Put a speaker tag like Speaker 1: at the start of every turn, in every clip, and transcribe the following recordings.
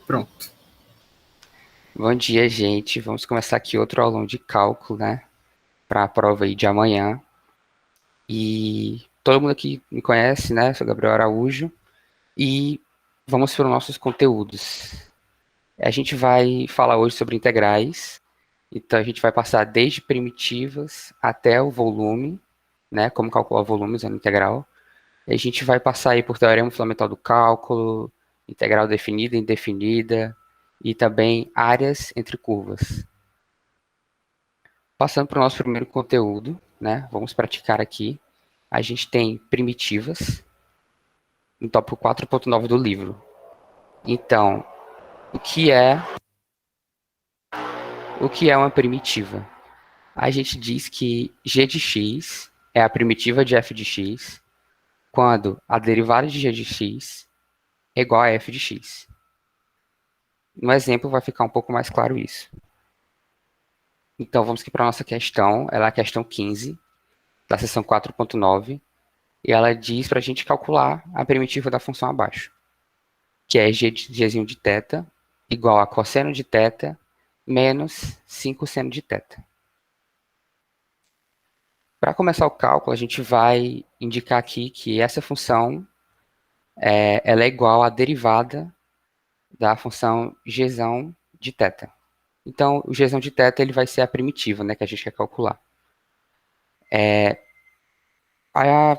Speaker 1: Pronto.
Speaker 2: Bom dia, gente. Vamos começar aqui outro aulão de cálculo, né? Para a prova aí de amanhã. E todo mundo aqui me conhece, né? Sou Gabriel Araújo. E vamos para os nossos conteúdos. A gente vai falar hoje sobre integrais. Então a gente vai passar desde primitivas até o volume, né? Como calcular volume usando integral. E a gente vai passar aí por teorema fundamental do cálculo, integral definida e indefinida, e também áreas entre curvas. Passando para o nosso primeiro conteúdo, né? Vamos praticar aqui. A gente tem primitivas, no tópico 4.9 do livro. Então, o que é o que é uma primitiva? A gente diz que g de x é a primitiva de f de x quando a derivada de g de x é igual a f de x. No exemplo vai ficar um pouco mais claro isso. Então, vamos aqui para a nossa questão. Ela é a questão 15, da seção 4.9. E ela diz para a gente calcular a primitiva da função abaixo, que é gzinho de θ igual a cosseno de θ menos 5 seno de θ. Para começar o cálculo, a gente vai indicar aqui que essa função ela é igual à derivada da função gzão de θ. Então, o gzão de θ ele vai ser a primitiva, né, que a gente quer calcular. A,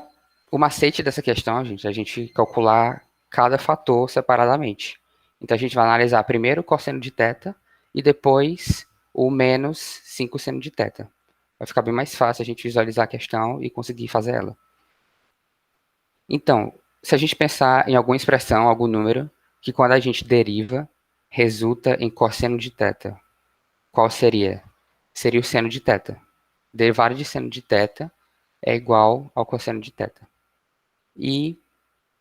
Speaker 2: o macete dessa questão, gente, é a gente calcular cada fator separadamente. Então, a gente vai analisar primeiro o cosseno de θ e depois o menos 5 seno de θ. Vai ficar bem mais fácil a gente visualizar a questão e conseguir fazer ela. Então, se a gente pensar em alguma expressão, algum número, que quando a gente deriva, resulta em cosseno de θ, qual seria? Seria o seno de θ. Derivada de seno de θ é igual ao cosseno de θ. E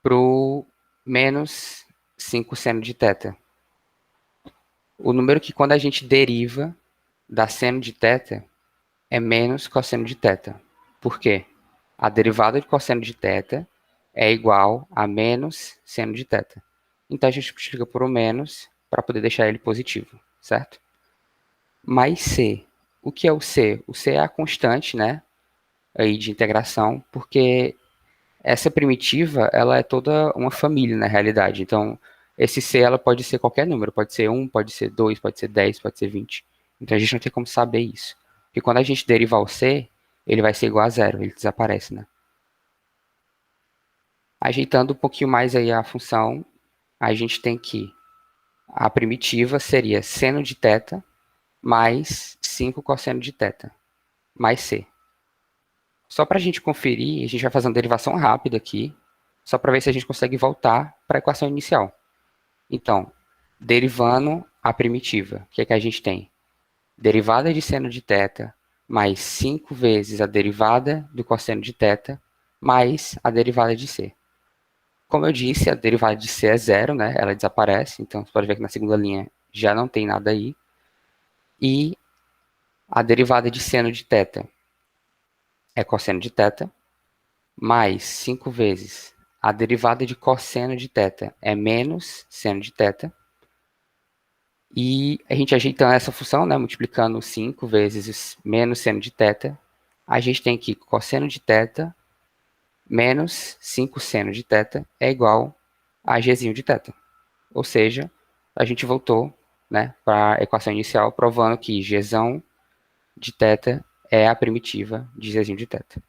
Speaker 2: para o menos 5 seno de θ. O número que quando a gente deriva da seno de θ é menos cosseno de θ. Por quê? A derivada de cosseno de θ é igual a menos seno de θ. Então a gente multiplica por o menos para poder deixar ele positivo, certo? Mais C. O que é o C? O C é a constante, né, aí de integração, porque essa primitiva, ela é toda uma família, na realidade. Então, esse C, ela pode ser qualquer número. Pode ser 1, pode ser 2, pode ser 10, pode ser 20. Então, a gente não tem como saber isso. Porque quando a gente derivar o C, ele vai ser igual a zero. Ele desaparece, né? Ajeitando um pouquinho mais aí a função, a gente tem que a primitiva seria seno de θ mais 5 cosseno de θ, mais C. Só para a gente conferir, a gente vai fazer uma derivação rápida aqui, só para ver se a gente consegue voltar para a equação inicial. Então, derivando a primitiva, o que é que a gente tem? Derivada de seno de θ mais 5 vezes a derivada do cosseno de θ mais a derivada de C. Como eu disse, a derivada de C é zero, né? Ela desaparece, então você pode ver que na segunda linha já não tem nada aí. E a derivada de seno de θ é cosseno de θ, mais 5 vezes a derivada de cosseno de θ é menos seno de θ. E a gente ajeitando essa função, né, multiplicando 5 vezes menos seno de θ, a gente tem aqui cosseno de θ menos 5 seno de θ é igual a gzinho de θ. Ou seja, a gente voltou, né, para a equação inicial, provando que gzão de θ é a primitiva de gzinho de θ.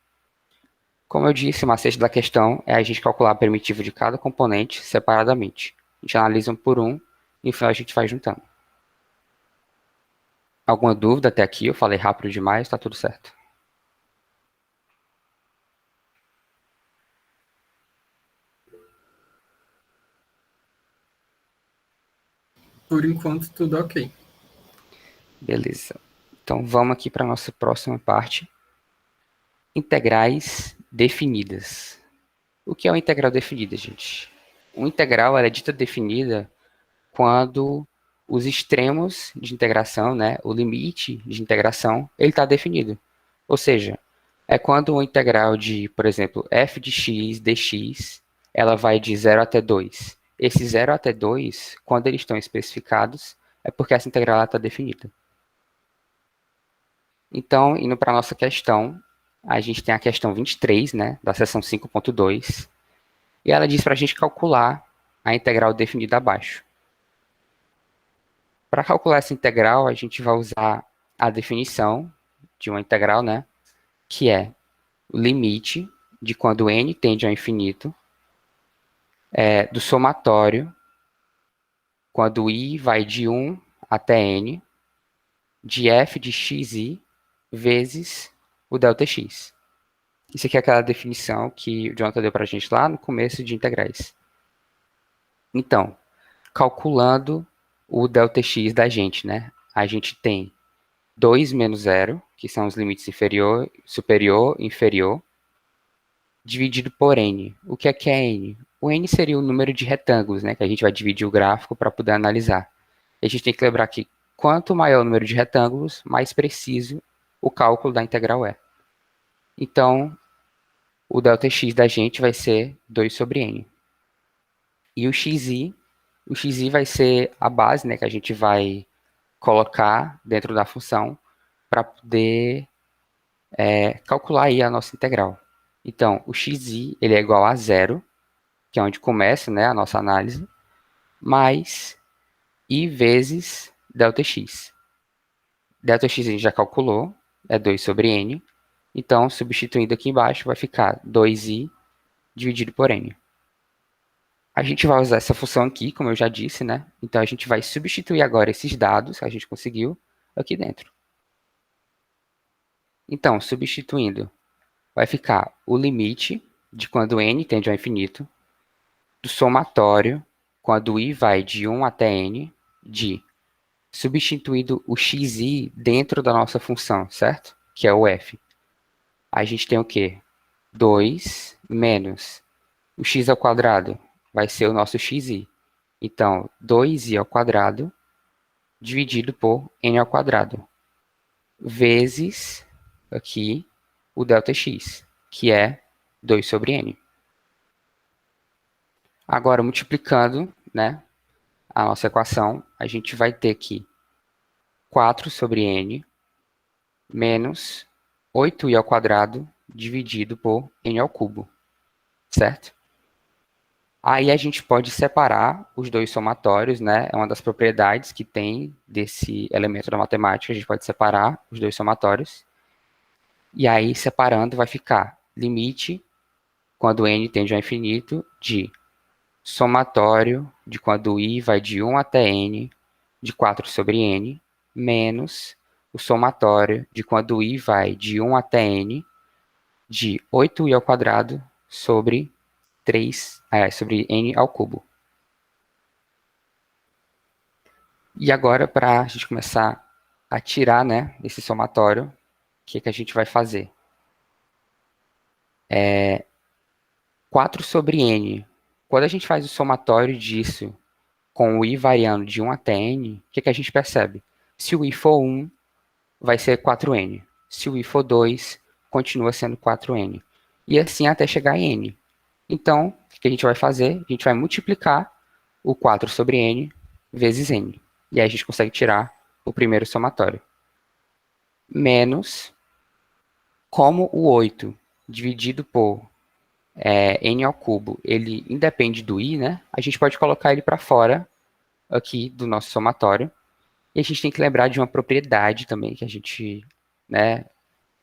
Speaker 2: Como eu disse, o macete da questão é a gente calcular a primitiva de cada componente separadamente. A gente analisa um por um e no final a gente vai juntando. Alguma dúvida até aqui? Eu falei rápido demais, tá tudo certo.
Speaker 1: Por enquanto, tudo ok.
Speaker 2: Beleza. Então vamos aqui para a nossa próxima parte. Integrais definidas. O que é uma integral definida, gente? Uma integral ela é dita definida quando os extremos de integração, né, o limite de integração, ele está definido. Ou seja, é quando uma integral de, por exemplo, f de x dx, ela vai de 0 até 2. esse 0 até 2, quando eles estão especificados, é porque essa integral está definida. Então, indo para a nossa questão, a gente tem a questão 23, né, da seção 5.2, e ela diz para a gente calcular a integral definida abaixo. Para calcular essa integral, a gente vai usar a definição de uma integral, né, que é o limite de quando n tende ao infinito, do somatório, quando i vai de 1 até n, de f de xi vezes o ΔX. Isso aqui é aquela definição que o Jonathan deu para a gente lá no começo de integrais. Então, calculando o ΔX da gente, né? A gente tem 2 menos 0, que são os limites inferior, superior e inferior, dividido por n. O que é n? O n seria o número de retângulos, né, que a gente vai dividir o gráfico para poder analisar. E a gente tem que lembrar que quanto maior o número de retângulos, mais preciso o cálculo da integral é. Então, o ΔX da gente vai ser 2 sobre n. E o xi vai ser a base, né, que a gente vai colocar dentro da função para poder calcular aí a nossa integral. Então, o xi ele é igual a zero, que é onde começa, né, a nossa análise, mais i vezes ΔX. ΔX a gente já calculou, é 2 sobre n. Então, substituindo aqui embaixo, vai ficar 2i dividido por n. A gente vai usar essa função aqui, como eu já disse, né? Então, a gente vai substituir agora esses dados que a gente conseguiu aqui dentro. Então, substituindo, vai ficar o limite de quando n tende ao infinito, do somatório, quando i vai de 1 até n, de substituindo o xi dentro da nossa função, certo? Que é o f. A gente tem o quê? 2 menos o x ao quadrado, vai ser o nosso xi. Então, 2i ao quadrado dividido por n ao quadrado, vezes aqui o ΔX, que é 2 sobre n. Agora, multiplicando, né, a nossa equação, a gente vai ter aqui 4 sobre n menos 8i ao quadrado dividido por n ao cubo, certo? Aí a gente pode separar os dois somatórios, né? É uma das propriedades que tem desse elemento da matemática, a gente pode separar os dois somatórios. E aí, separando, vai ficar limite, quando n tende ao infinito, de somatório de quando i vai de 1 até n, de 4 sobre n, menos o somatório de quando i vai de 1 até n, de 8i ao quadrado sobre 3, sobre n ao cubo. E agora, para a gente começar a tirar, né, esse somatório, o que a gente vai fazer? 4 sobre n. Quando a gente faz o somatório disso com o i variando de 1 até n, o que a gente percebe? Se o i for 1, vai ser 4n. Se o i for 2, continua sendo 4n. E assim até chegar em n. Então, o que a gente vai fazer? A gente vai multiplicar o 4 sobre n vezes n. E aí a gente consegue tirar o primeiro somatório. Menos, como o 8 dividido por n ao cubo, ele independe do i, né? A gente pode colocar ele para fora aqui do nosso somatório. E a gente tem que lembrar de uma propriedade também que a gente, né,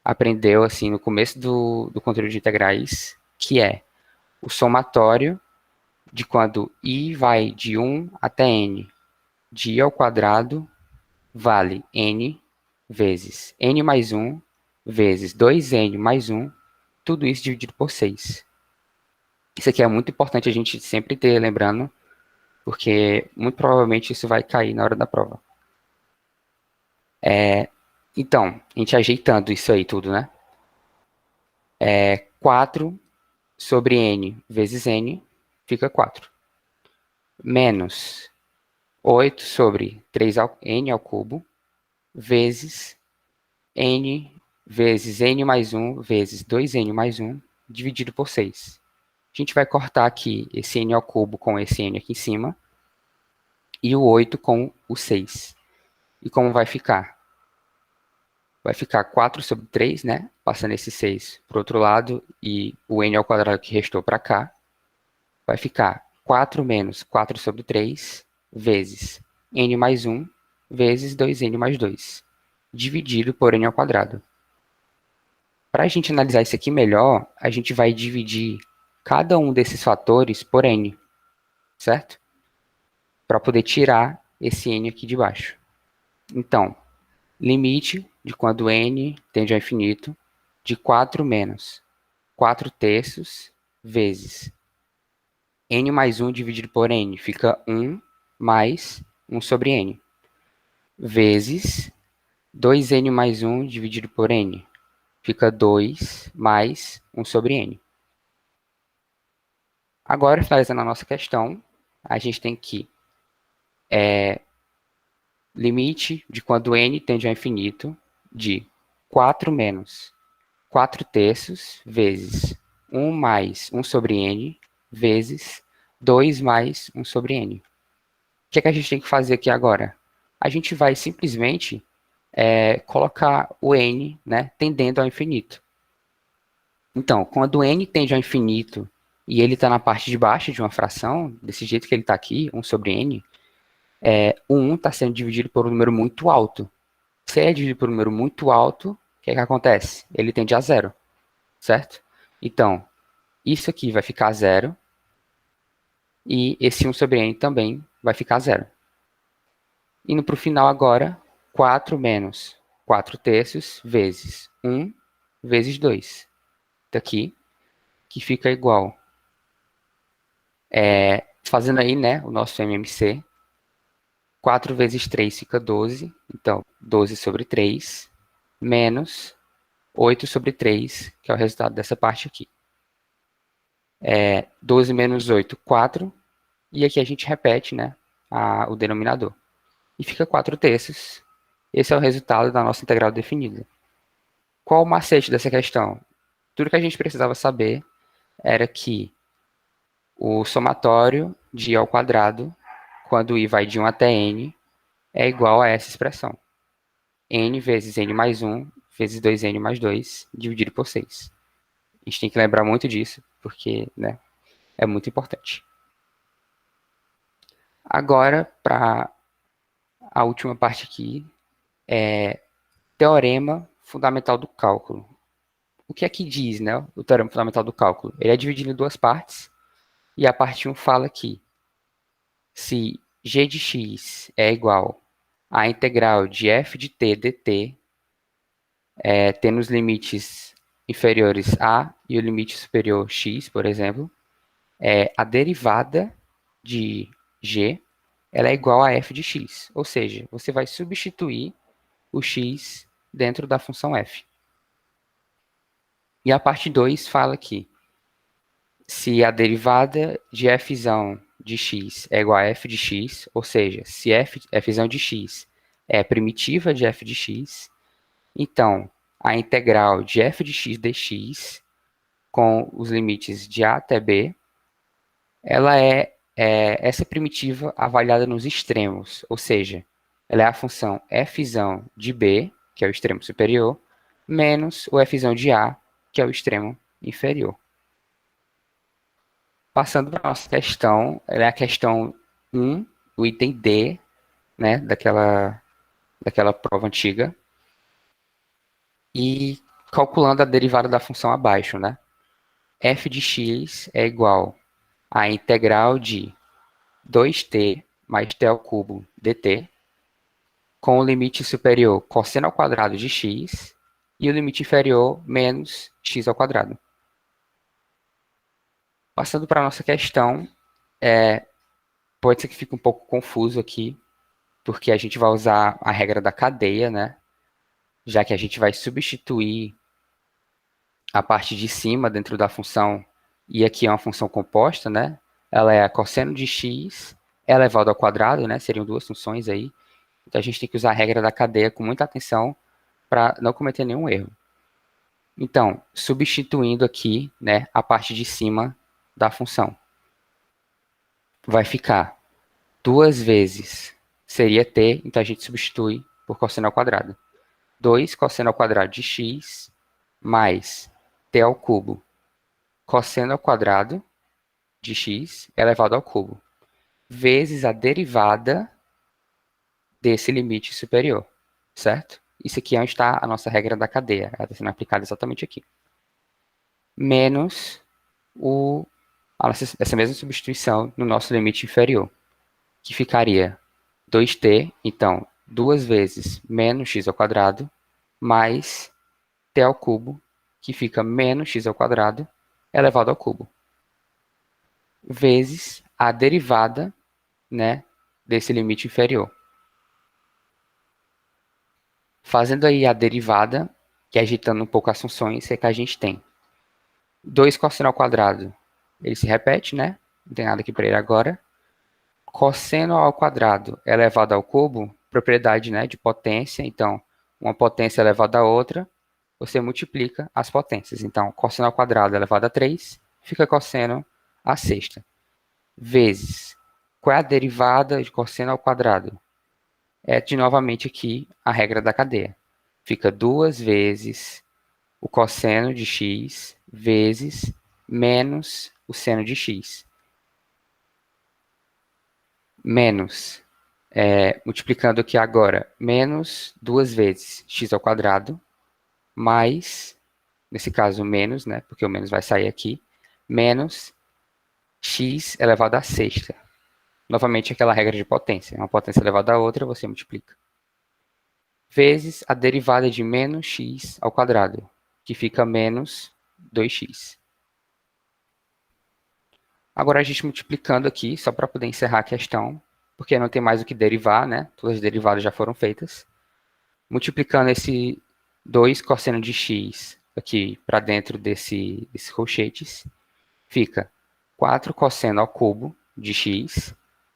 Speaker 2: aprendeu assim no começo do conteúdo de integrais, que é o somatório de quando i vai de 1 até n, de i ao quadrado, vale n vezes n mais 1 vezes 2n mais 1, tudo isso dividido por 6. Isso aqui é muito importante a gente sempre ter lembrando, porque muito provavelmente isso vai cair na hora da prova. Então, a gente ajeitando isso aí tudo, né? 4 sobre n vezes n fica 4. Menos 8 sobre 3 n ao cubo vezes n vezes n mais 1 vezes 2n mais 1 dividido por 6. gente vai cortar aqui esse n ao cubo com esse n aqui em cima, e o 8 com o 6. E como vai ficar? Vai ficar 4 sobre 3, né? Passando esse 6 para o outro lado e o n ao quadrado que restou para cá. Vai ficar 4 menos 4 sobre 3 vezes n mais 1 vezes 2n mais 2, dividido por n ao quadrado. Para a gente analisar isso aqui melhor, a gente vai dividir cada um desses fatores por n, certo? Para poder tirar esse n aqui de baixo. Então, limite de quando n tende ao infinito de 4 menos 4 terços vezes n mais 1 dividido por n, fica 1 mais 1 sobre n, vezes 2n mais 1 dividido por n, fica 2 mais 1 sobre n. Agora, finalizando a nossa questão, a gente tem que limite de quando n tende ao infinito de 4 menos 4 terços vezes 1 mais 1 sobre n vezes 2 mais 1 sobre n. O que é que a gente tem que fazer aqui agora? A gente vai simplesmente colocar o n, né, tendendo ao infinito. Então, quando n tende ao infinito e ele está na parte de baixo de uma fração, desse jeito que ele está aqui, 1 sobre n, o 1 está sendo dividido por um número muito alto. Se ele é dividido por um número muito alto, o que é que acontece? Ele tende a zero, certo? Então, isso aqui vai ficar zero e esse 1 sobre n também vai ficar zero. Indo para o final agora, 4 menos 4 terços vezes 1 vezes 2. Daqui, que fica igual. Fazendo aí, né, o nosso MMC. 4 vezes 3 fica 12. Então, 12 sobre 3 menos 8 sobre 3, que é o resultado dessa parte aqui. 12 menos 8, 4. E aqui a gente repete, né, o denominador. E fica 4 terços. Esse é o resultado da nossa integral definida. Qual o macete dessa questão? Tudo que a gente precisava saber era que o somatório de i ao quadrado, quando i vai de 1 até n, é igual a essa expressão. N vezes n mais 1 vezes 2n mais 2, dividido por 6. A gente tem que lembrar muito disso, porque, né, é muito importante. Agora, para a última parte aqui, teorema fundamental do cálculo. O que é que diz, né, o teorema fundamental do cálculo? Ele é dividido em duas partes, e a parte 1 fala que se g de x é igual à integral de f de t dt, tendo os limites inferiores a e o limite superior x, por exemplo, a derivada de g ela é igual a f de x. Ou seja, você vai substituir o x dentro da função f. E a parte 2 fala que se a derivada de f de x é igual a f de x, ou seja, se f de x é primitiva de f de x, então a integral de f de x dx, com os limites de a até b, ela é essa primitiva avaliada nos extremos, ou seja, ela é a função f de b, que é o extremo superior, menos o f de a, que é o extremo inferior. Passando para a nossa questão, ela é a questão 1, o item D, né, daquela prova antiga, e calculando a derivada da função abaixo, né? F de x é igual à integral de 2t mais t ao cubo dt, com o limite superior cosseno ao quadrado de x e o limite inferior menos x ao quadrado. Passando para a nossa questão, pode ser que fique um pouco confuso aqui, porque a gente vai usar a regra da cadeia, né? Já que a gente vai substituir a parte de cima dentro da função, e aqui é uma função composta, né? Ela é a cosseno de x elevado ao quadrado, né? Seriam duas funções aí. Então a gente tem que usar a regra da cadeia com muita atenção para não cometer nenhum erro. Então, substituindo aqui, né, a parte de cima da função. Vai ficar 2 vezes, seria t, então a gente substitui por cosseno ao quadrado. 2 cosseno ao quadrado de x mais t ao cubo cosseno ao quadrado de x elevado ao cubo, vezes a derivada desse limite superior, certo? Isso aqui é onde está a nossa regra da cadeia, ela está sendo aplicada exatamente aqui. Menos essa mesma substituição no nosso limite inferior, que ficaria 2t, então, 2 vezes menos x ao quadrado, mais t ao cubo, que fica menos x ao quadrado, elevado ao cubo, vezes a derivada, né, desse limite inferior. Fazendo aí a derivada, que agitando um pouco as funções, é que a gente tem 2 cosseno ao quadrado, ele se repete, né? Não tem nada aqui para ele agora. Cosseno ao quadrado elevado ao cubo, propriedade, né, de potência, então, uma potência elevada a outra, você multiplica as potências. Então, cosseno ao quadrado elevado a 3, fica cosseno à sexta. Vezes, qual é a derivada de cosseno ao quadrado? É de novamente aqui a regra da cadeia. Fica 2 vezes o cosseno de x vezes menos o seno de x. Menos, multiplicando aqui agora, menos 2 vezes x ao quadrado, mais, nesse caso menos, né, porque o menos vai sair aqui, menos x elevado à sexta. Novamente aquela regra de potência. Uma potência elevada a outra, você multiplica. Vezes a derivada de menos x ao quadrado, que fica menos 2x. Agora a gente multiplicando aqui, só para poder encerrar a questão, porque não tem mais o que derivar, né? Todas as derivadas já foram feitas. Multiplicando esse 2 cosseno de x aqui para dentro desses colchetes, fica 4 cosseno ao cubo de x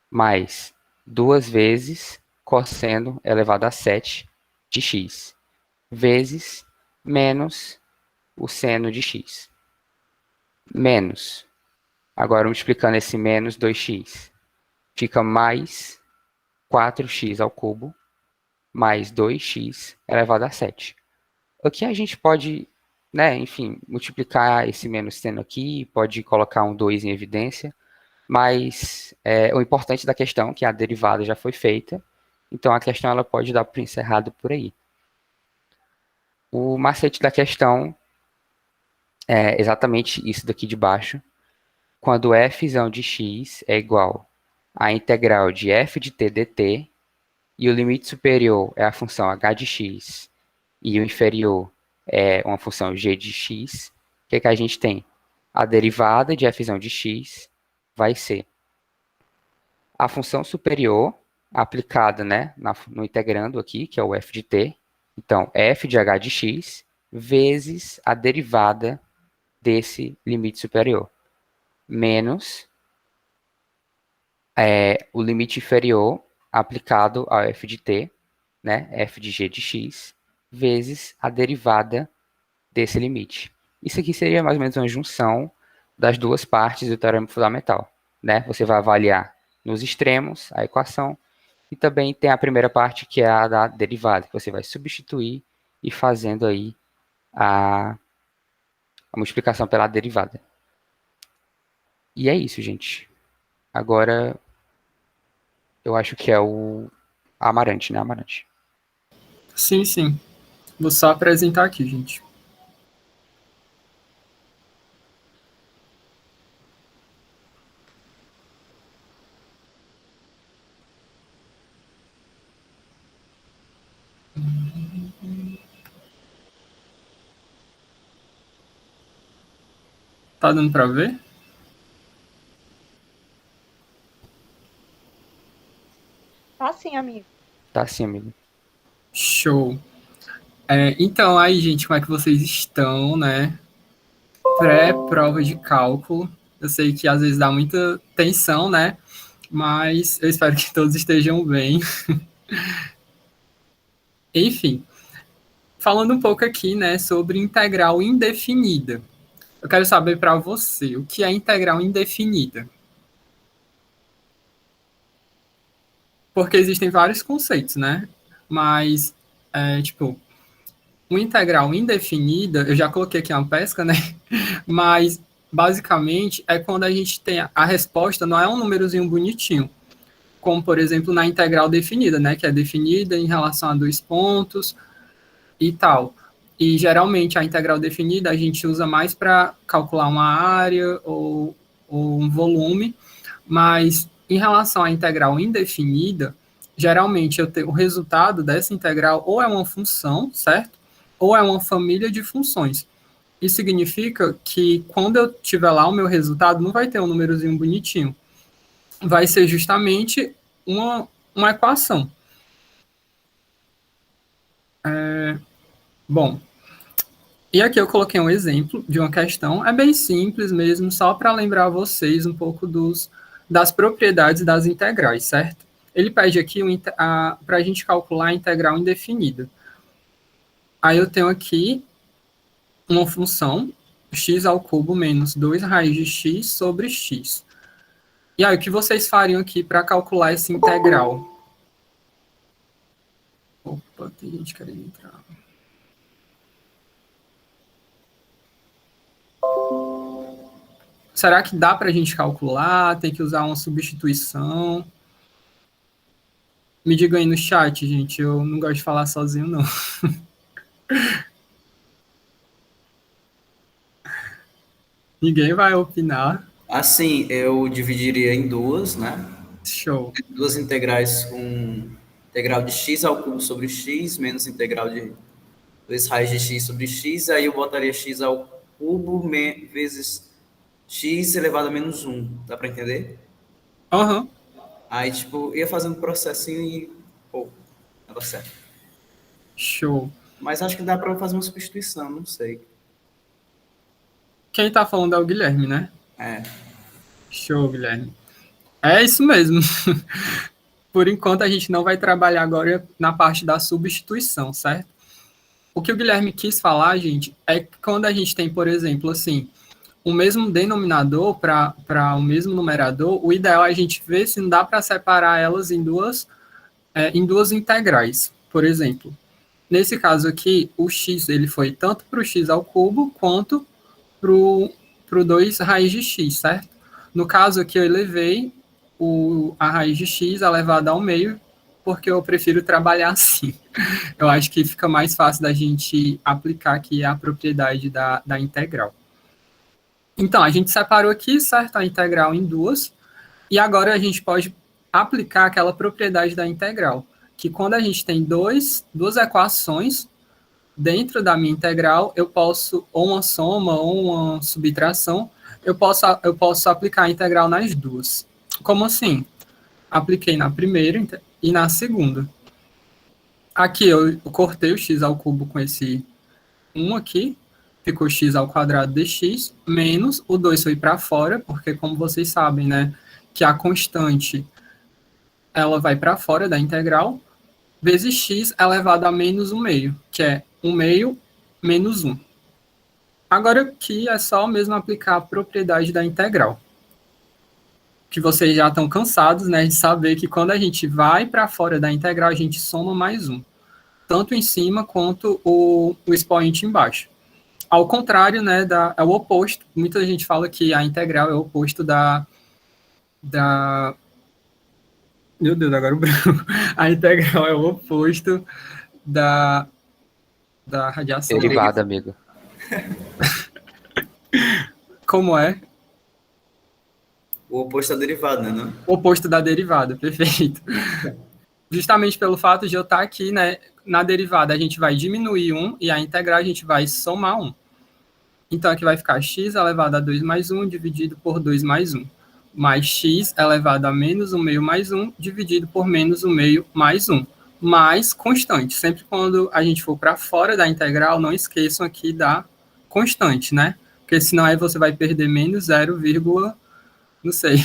Speaker 2: mais 2 vezes cosseno elevado a 7 de x, vezes menos o seno de x. Menos, agora multiplicando esse menos 2x, fica mais 4x ao cubo, mais 2x elevado a 7. Aqui a gente pode, né, enfim, multiplicar esse menos seno aqui, pode colocar um 2 em evidência, mas o importante da questão é que a derivada já foi feita, então a questão ela pode dar por encerrado por aí. O macete da questão é exatamente isso daqui de baixo, quando f de x é igual à integral de f de t dt, e o limite superior é a função h de x, e o inferior é uma função g de x, o que, que a gente tem? A derivada de f de x vai ser a função superior aplicada, né, no integrando aqui, que é o f de t. Então, f de h de x vezes a derivada desse limite superior, menos o limite inferior aplicado ao f de t, né, f de g de x, vezes a derivada desse limite. Isso aqui seria mais ou menos uma junção das duas partes do teorema fundamental, né? Você vai avaliar nos extremos a equação e também tem a primeira parte que é a da derivada, que você vai substituir e fazendo aí a multiplicação pela derivada. E é isso, gente. Agora, eu acho que é o Amarante, né, Amarante?
Speaker 1: Sim, sim. Vou só apresentar aqui, gente. Tá dando para ver?
Speaker 3: Tá sim, amigo.
Speaker 2: Tá sim, amigo.
Speaker 1: Show. Então, aí, gente, como é que vocês estão, né? Pré-prova de cálculo. Eu sei que às vezes dá muita tensão, né? Mas eu espero que todos estejam bem. Enfim, falando um pouco aqui, né, sobre integral indefinida. eu quero saber para você, o que é integral indefinida? Porque existem vários conceitos, né? Mas, tipo, uma integral indefinida, eu já coloquei aqui uma pesca, né? Mas, basicamente, é quando a gente tem a resposta, não é um númerozinho bonitinho, como, por exemplo, na integral definida, né? Que é definida em relação a 2 pontos e tal. E, geralmente, a integral definida a gente usa mais para calcular uma área ou um volume, mas, em relação à integral indefinida, geralmente eu tenho o resultado dessa integral ou é uma função, certo? Ou é uma família de funções. Isso significa que quando eu tiver lá o meu resultado, não vai ter um númerozinho bonitinho. Vai ser justamente uma equação. Bom, e aqui eu coloquei um exemplo de uma questão. É bem simples mesmo, só para lembrar vocês um pouco das propriedades das integrais, certo? Ele pede aqui para a gente calcular a integral indefinida. Aí eu tenho aqui uma função x ao cubo menos 2 raiz de x sobre x. E aí, o que vocês fariam aqui para calcular essa integral? Opa, tem gente querendo entrar. Será que dá para a gente calcular? Tem que usar uma substituição? Me diga aí no chat, gente. Eu não gosto de falar sozinho, não. Ninguém vai opinar.
Speaker 4: Assim, eu dividiria em duas, né?
Speaker 1: Show.
Speaker 4: Duas integrais com integral de x ao cubo sobre x, menos integral de 2 raiz de x sobre x, aí eu botaria x ao cubo vezes x elevado a menos 1. Dá para entender?
Speaker 1: Aham.
Speaker 4: Aí, tipo, ia fazendo processinho e, pô, dava certo.
Speaker 1: Show.
Speaker 4: Mas acho que dá para fazer uma substituição, não sei.
Speaker 1: Quem tá falando é o Guilherme, né?
Speaker 4: É.
Speaker 1: Show, Guilherme. É isso mesmo. Por enquanto, a gente não vai trabalhar agora na parte da substituição, certo? O que o Guilherme quis falar, gente, é que quando a gente tem, por exemplo, assim, o mesmo denominador para o mesmo numerador, o ideal é a gente ver se não dá para separar elas em duas integrais. Por exemplo, nesse caso aqui, o x ele foi tanto para o x ao cubo quanto para o 2 raiz de x, certo? No caso aqui, eu elevei a raiz de x elevada ao meio, porque eu prefiro trabalhar assim. Eu acho que fica mais fácil da gente aplicar aqui a propriedade da integral. Então, a gente separou aqui, certo, a integral em duas, e agora a gente pode aplicar aquela propriedade da integral, que quando a gente tem duas equações dentro da minha integral, eu posso, ou uma soma, ou uma subtração, eu posso aplicar a integral nas duas. Como assim? Apliquei na primeira e na segunda. Aqui eu cortei o x ao cubo com esse 1 aqui, ficou x ao quadrado dx, menos o 2 foi para fora, porque como vocês sabem, né, que a constante ela vai para fora da integral, vezes x elevado a menos 1 meio, que é 1 meio menos 1. Agora aqui é só mesmo aplicar a propriedade da integral. Que vocês já estão cansados, né, de saber que quando a gente vai para fora da integral, a gente soma mais 1. Tanto em cima quanto o expoente embaixo. Ao contrário, né, é o oposto. Muita gente fala que a integral é o oposto da meu Deus, agora o branco. A integral é o oposto da radiação.
Speaker 2: Derivada, amigo.
Speaker 1: Como é?
Speaker 4: O oposto da derivada, né? Não?
Speaker 1: O oposto da derivada, perfeito. Justamente pelo fato de eu estar aqui, né, na derivada, a gente vai diminuir 1 e a integral a gente vai somar 1. Então, aqui vai ficar x elevado a 2 mais 1 dividido por 2 mais 1. Mais x elevado a menos 1 meio mais 1 dividido por menos 1 meio mais 1. Mais constante. Sempre quando a gente for para fora da integral, não esqueçam aqui da constante, né? Porque senão aí você vai perder menos 0, não sei,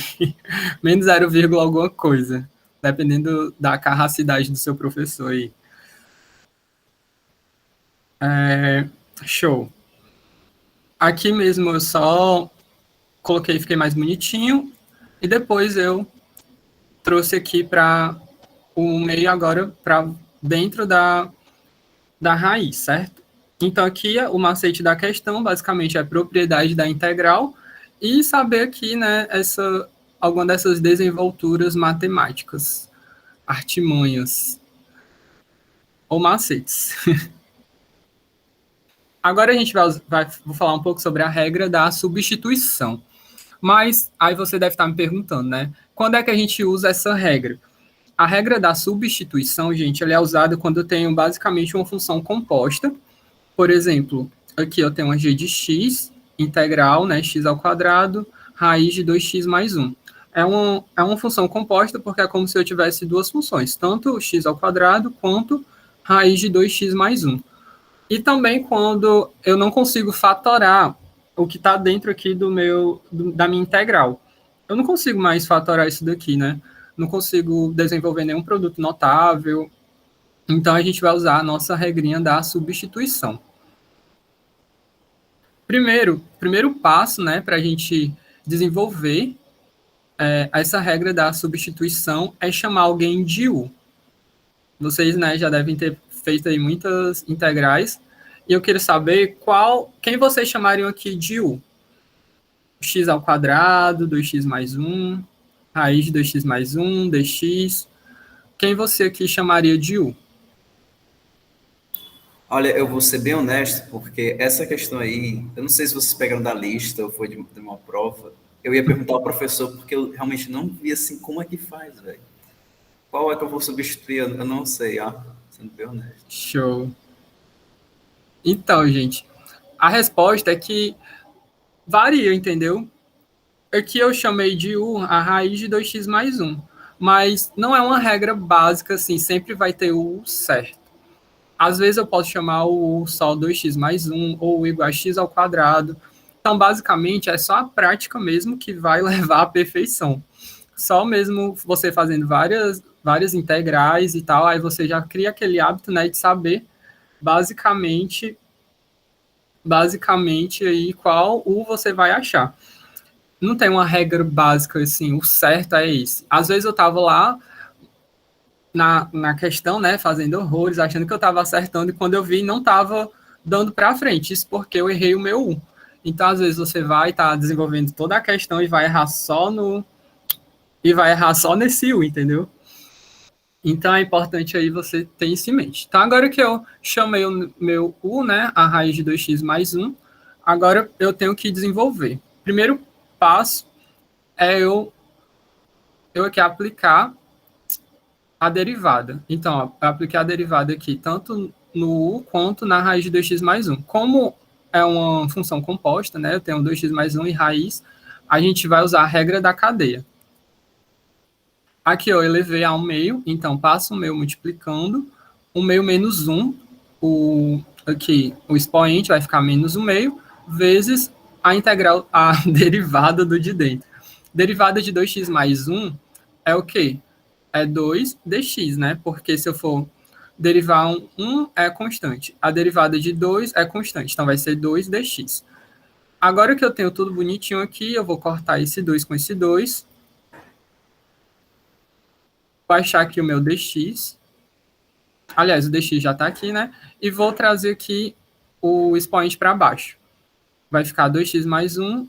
Speaker 1: menos 0, alguma coisa. Dependendo da carracidade do seu professor aí. Show. Aqui mesmo eu só coloquei, fiquei mais bonitinho, e depois eu trouxe aqui para o meio agora, para dentro da raiz, certo? Então aqui o macete da questão, basicamente, é a propriedade da integral, e saber aqui, né, alguma dessas desenvolturas matemáticas, artimanhas, ou macetes. Agora a gente vou falar um pouco sobre a regra da substituição. Mas aí você deve estar me perguntando, né? Quando é que a gente usa essa regra? A regra da substituição, gente, ela é usada quando eu tenho basicamente uma função composta. Por exemplo, aqui eu tenho uma g de x integral, né, x ao quadrado, raiz de 2x mais 1. É uma função composta porque é como se eu tivesse duas funções, tanto x ao quadrado quanto raiz de 2x mais 1. E também quando eu não consigo fatorar o que está dentro aqui da minha integral. Eu não consigo mais fatorar isso daqui, né? Não consigo desenvolver nenhum produto notável. Então, a gente vai usar a nossa regrinha da substituição. Primeiro passo, né, para a gente desenvolver essa regra da substituição é chamar alguém de U. Vocês, né, já devem ter feito aí muitas integrais, e eu quero saber quem vocês chamariam aqui de U. X ao quadrado, 2x mais 1, raiz de 2x mais 1, dx. Quem você aqui chamaria de U?
Speaker 4: Olha, eu vou ser bem honesto, porque essa questão aí, eu não sei se vocês pegaram da lista ou foi de uma prova, eu ia perguntar ao professor, porque eu realmente não vi assim, como é que faz, velho? Qual é que eu vou substituir? Eu não sei, sendo bem honesto.
Speaker 1: Show. Então, gente, a resposta é que varia, entendeu? Aqui eu chamei de U a raiz de 2x mais 1, mas não é uma regra básica, assim, sempre vai ter o U certo. Às vezes eu posso chamar o U só 2x mais 1, ou igual a x ao quadrado. Então, basicamente, é só a prática mesmo que vai levar à perfeição. Só mesmo você fazendo várias integrais e tal, aí você já cria aquele hábito, né, de saber basicamente aí qual U você vai achar. Não tem uma regra básica assim, o certo é esse. Às vezes eu tava lá na questão, né, fazendo horrores, achando que eu tava acertando, e quando eu vi, não tava dando para frente. Isso porque eu errei o meu U. Então, às vezes você vai estar desenvolvendo toda a questão e vai errar só nesse U, entendeu? Então, é importante aí você ter isso em mente. Então, agora que eu chamei o meu U, né, a raiz de 2x mais 1, agora eu tenho que desenvolver. Primeiro passo é eu aqui aplicar a derivada. Então, eu apliquei a derivada aqui, tanto no U quanto na raiz de 2x mais 1. Como é uma função composta, né, eu tenho 2x mais 1 e raiz, a gente vai usar a regra da cadeia. Aqui eu elevei a 1 meio, então passo o meio multiplicando, 1 meio menos 1, aqui o expoente vai ficar menos 1 meio, vezes a integral, a derivada do de dentro. Derivada de 2x mais 1 é o quê? É 2dx, né? Porque se eu for derivar 1 é constante. A derivada de 2 é constante, então vai ser 2dx. Agora que eu tenho tudo bonitinho aqui, eu vou cortar esse 2 com esse 2, baixar aqui o meu dx. Aliás, o dx já está aqui, né? E vou trazer aqui o expoente para baixo. Vai ficar 2x mais 1,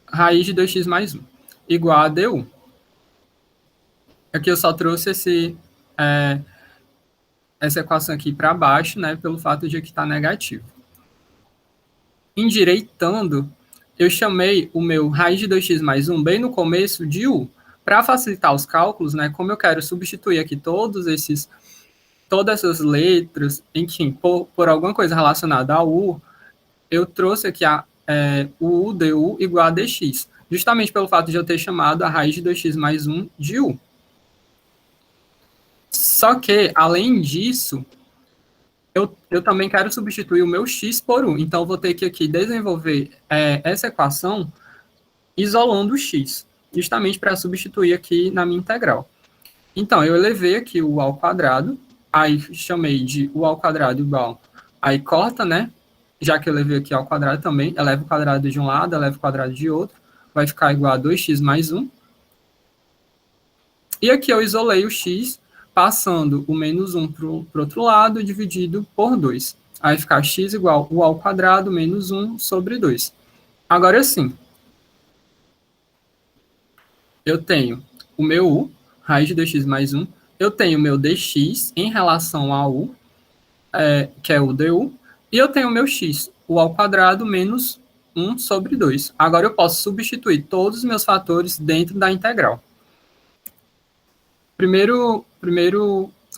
Speaker 1: raiz de 2x mais 1, igual a du. Aqui eu só trouxe essa equação aqui para baixo, né? Pelo fato de aqui estar negativo. Endireitando, eu chamei o meu raiz de 2x mais 1 bem no começo de u. Para facilitar os cálculos, né, como eu quero substituir aqui todas essas letras, enfim, por alguma coisa relacionada a u, eu trouxe aqui o u du igual a dx, justamente pelo fato de eu ter chamado a raiz de 2x mais 1 de u. Só que, além disso, eu também quero substituir o meu x por u. Então, eu vou ter que aqui desenvolver essa equação isolando o x, justamente para substituir aqui na minha integral. Então, eu elevei aqui o u ao quadrado, aí chamei de u ao quadrado igual, aí corta, né? já que eu levei aqui ao quadrado também, eleva o quadrado de um lado, eleva o quadrado de outro, vai ficar igual a 2x mais 1. E aqui eu isolei o x, passando o menos 1 para o outro lado, dividido por 2. Aí vai ficar x igual u ao quadrado menos 1 sobre 2. Agora sim, eu tenho o meu u, raiz de 2x mais 1, eu tenho o meu dx em relação ao u, que é o du, e eu tenho o meu x, u ao quadrado menos 1 sobre 2. Agora eu posso substituir todos os meus fatores dentro da integral. Primeiro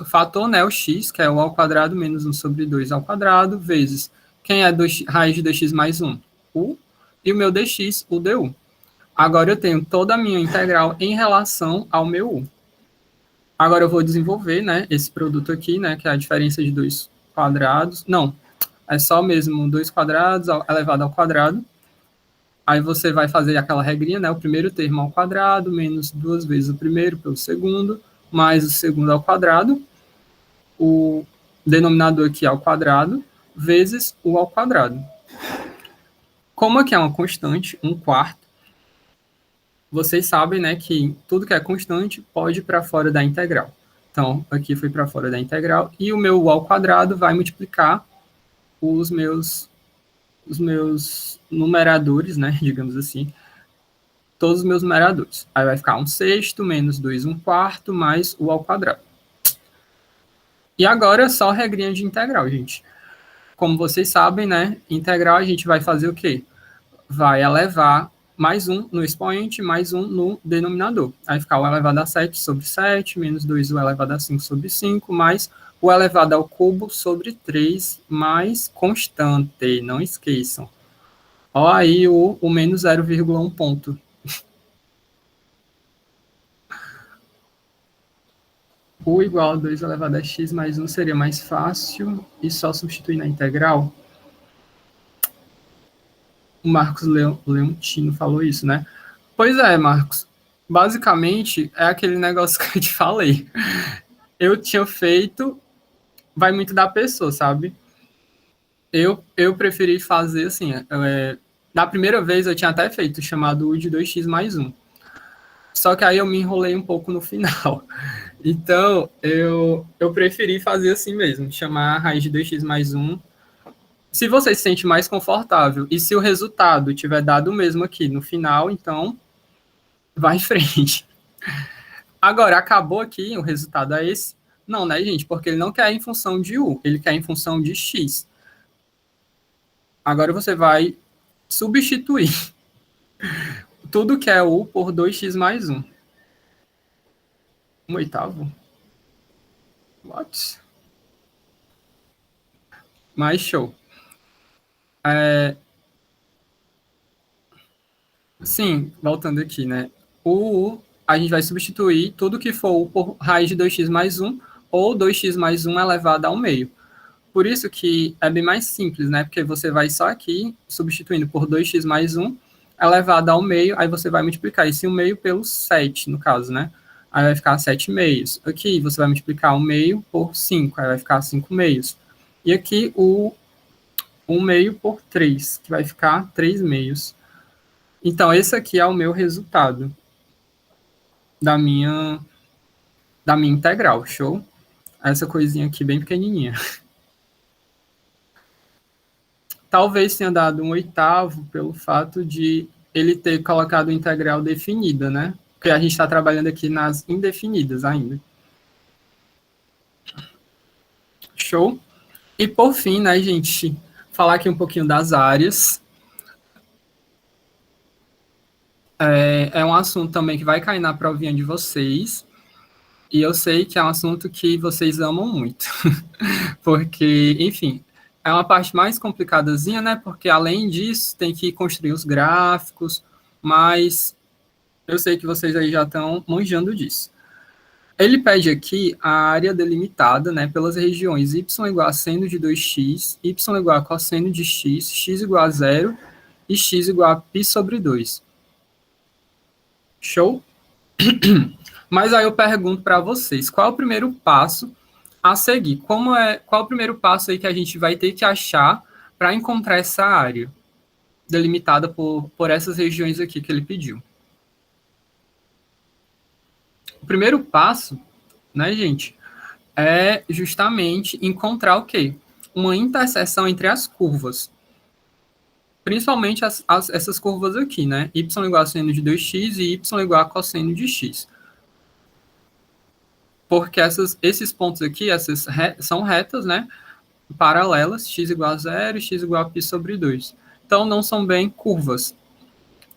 Speaker 1: fator, né, o x, que é u ao quadrado menos 1 sobre 2 ao quadrado, vezes quem é raiz de 2x mais 1? U, e o meu dx, o du. Agora eu tenho toda a minha integral em relação ao meu u. Agora eu vou desenvolver, né, esse produto aqui, né, que é a diferença de 2 quadrados. Não, é só mesmo 2 quadrados elevado ao quadrado. Aí você vai fazer aquela regrinha, né, o primeiro termo ao quadrado, menos 2 vezes o primeiro pelo segundo, mais o segundo ao quadrado, o denominador aqui ao quadrado, vezes o ao quadrado. Como aqui é uma constante, 1/4, vocês sabem, né, que tudo que é constante pode ir para fora da integral. Então, aqui foi para fora da integral, e o meu u ao quadrado vai multiplicar os meus numeradores, né, digamos assim, todos os meus numeradores. Aí vai ficar 1/6 menos 2 1/4 mais u ao quadrado. E agora é só regrinha de integral, gente. Como vocês sabem, né, integral a gente vai fazer o quê? Vai elevar mais 1 no expoente, mais 1 no denominador. Aí fica o elevado a 7 sobre 7, menos 2 o elevado a 5 sobre 5, mais o elevado ao cubo sobre 3, mais constante, não esqueçam. Ó aí o menos 0,1 ponto. U igual a 2 elevado a x mais 1 seria mais fácil e só substituir na integral. O Marcos Leontino falou isso, né? Pois é, Marcos. Basicamente, é aquele negócio que eu te falei. Eu tinha feito, vai muito da pessoa, sabe? Eu preferi fazer assim, na primeira vez eu tinha até feito chamado U de 2x mais 1. Só que aí eu me enrolei um pouco no final. Então, eu preferi fazer assim mesmo, chamar a raiz de 2x mais 1. Se você se sente mais confortável e se o resultado tiver dado o mesmo aqui no final, então vai em frente. Agora, acabou aqui, o resultado é esse? Não, né, gente? Porque ele não quer em função de U, ele quer em função de X. Agora você vai substituir tudo que é U por 2x mais 1. 1/8? What? Mais show. Sim, voltando aqui, né? O U, a gente vai substituir tudo que for U por raiz de 2x mais 1 ou 2x mais 1 elevado ao meio. Por isso que é bem mais simples, né? Porque você vai só aqui substituindo por 2x mais 1 elevado ao meio, aí você vai multiplicar esse 1 meio pelo 7, no caso, né? Aí vai ficar 7 meios. Aqui você vai multiplicar 1 meio por 5, aí vai ficar 5 meios. E aqui o 1 meio por 3, que vai ficar 3 meios. Então, esse aqui é o meu resultado da minha integral, show? Essa coisinha aqui bem pequenininha. Talvez tenha dado 1/8 pelo fato de ele ter colocado integral definida, né? Porque a gente está trabalhando aqui nas indefinidas ainda. Show? E por fim, né, gente, falar aqui um pouquinho das áreas. É um assunto também que vai cair na provinha de vocês. E eu sei que é um assunto que vocês amam muito. Porque, enfim, é uma parte mais complicadazinha, né? Porque, além disso, tem que construir os gráficos, mas eu sei que vocês aí já estão manjando disso. Ele pede aqui a área delimitada, né, pelas regiões y igual a seno de 2x, y igual a cosseno de x, x igual a 0 e x igual a π sobre 2. Show? Mas aí eu pergunto para vocês, qual é o primeiro passo a seguir? Qual é o primeiro passo aí que a gente vai ter que achar para encontrar essa área delimitada por essas regiões aqui que ele pediu. O primeiro passo, né, gente, é justamente encontrar o quê? Uma interseção entre as curvas. Principalmente essas curvas aqui, né? Y igual a seno de 2x e y igual a cosseno de x. Porque esses pontos aqui, são retas, né? Paralelas, x igual a 0 e x igual a π sobre 2. Então, não são bem curvas.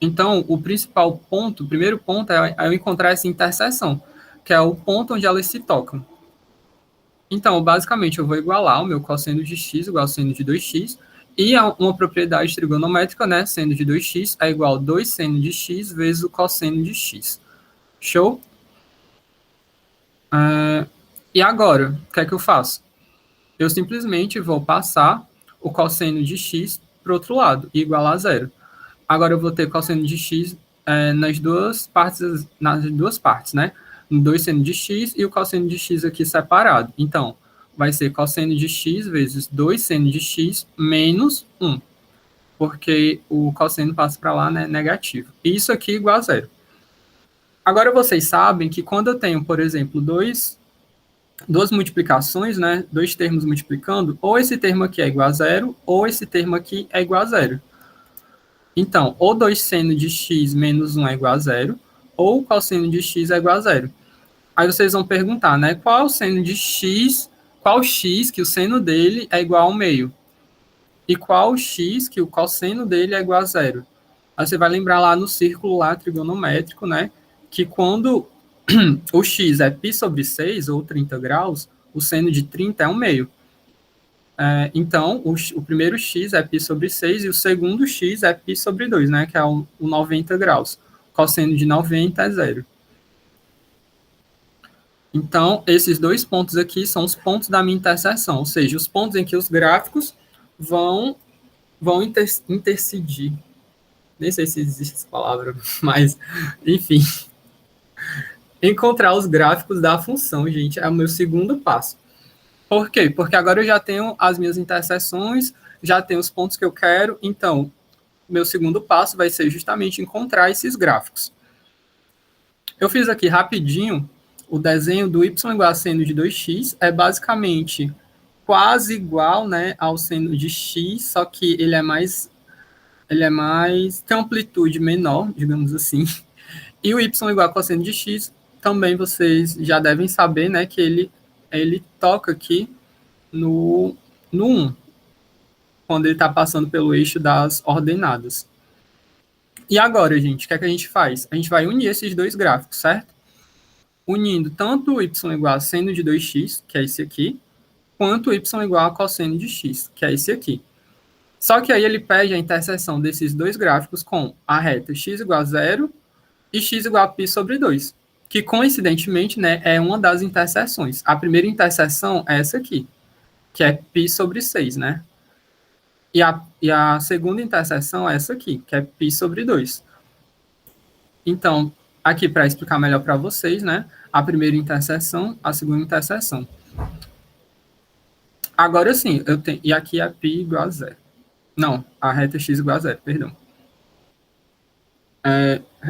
Speaker 1: Então, o primeiro ponto é eu encontrar essa interseção, que é o ponto onde elas se tocam. Então, basicamente, eu vou igualar o meu cosseno de x igual ao seno de 2x, e uma propriedade trigonométrica, né, seno de 2x é igual a 2 seno de x vezes o cosseno de x. Show? E agora, o que é que eu faço? Eu simplesmente vou passar o cosseno de x para o outro lado, e igualar a zero. Agora eu vou ter cosseno de x nas duas partes, né? 2 seno de x e o cosseno de x aqui separado. Então, vai ser cosseno de x vezes 2 seno de x menos 1. Porque o cosseno passa para lá, né, negativo. E isso aqui igual a zero. Agora vocês sabem que quando eu tenho, por exemplo, duas multiplicações, né, dois termos multiplicando, ou esse termo aqui é igual a zero, ou esse termo aqui é igual a zero. Então, ou 2 seno de x menos 1 é igual a zero, ou o cosseno de x é igual a zero. Aí vocês vão perguntar, né, qual é o seno de x, qual x que o seno dele é igual ao meio? E qual x que o cosseno dele é igual a zero? Aí você vai lembrar lá no círculo lá trigonométrico, né, que quando o x é π sobre 6, ou 30 graus, o seno de 30 é 1 meio. Então, o primeiro x é π sobre 6 e o segundo x é π sobre 2, né, que é o 90 graus. O cosseno de 90 é zero. Então, esses dois pontos aqui são os pontos da minha interseção, ou seja, os pontos em que os gráficos vão intercidir. Nem sei se existe essa palavra, mas, enfim. Encontrar os gráficos da função, gente, é o meu segundo passo. Por quê? Porque agora eu já tenho as minhas interseções, já tenho os pontos que eu quero, então, meu segundo passo vai ser justamente encontrar esses gráficos. Eu fiz aqui rapidinho o desenho do y igual a seno de 2x, é basicamente quase igual, né, ao seno de x, só que ele é mais, tem amplitude menor, digamos assim. E o y igual a cosseno de x, também vocês já devem saber, né, que ele toca aqui no 1, quando ele está passando pelo eixo das ordenadas. E agora, gente, o que é que a gente faz? A gente vai unir esses dois gráficos, certo? Unindo tanto o y igual a seno de 2x, que é esse aqui, quanto o y igual a cosseno de x, que é esse aqui. Só que aí ele pede a interseção desses dois gráficos com a reta x igual a 0 e x igual a π sobre 2, que coincidentemente, né, é uma das interseções. A primeira interseção é essa aqui, que é π sobre 6, né? E a segunda interseção é essa aqui, que é π sobre 2. Então, aqui para explicar melhor para vocês, né? A primeira interseção, a segunda interseção. Agora sim, eu tenho, e aqui é π igual a 0. Não, a reta x igual a 0, perdão.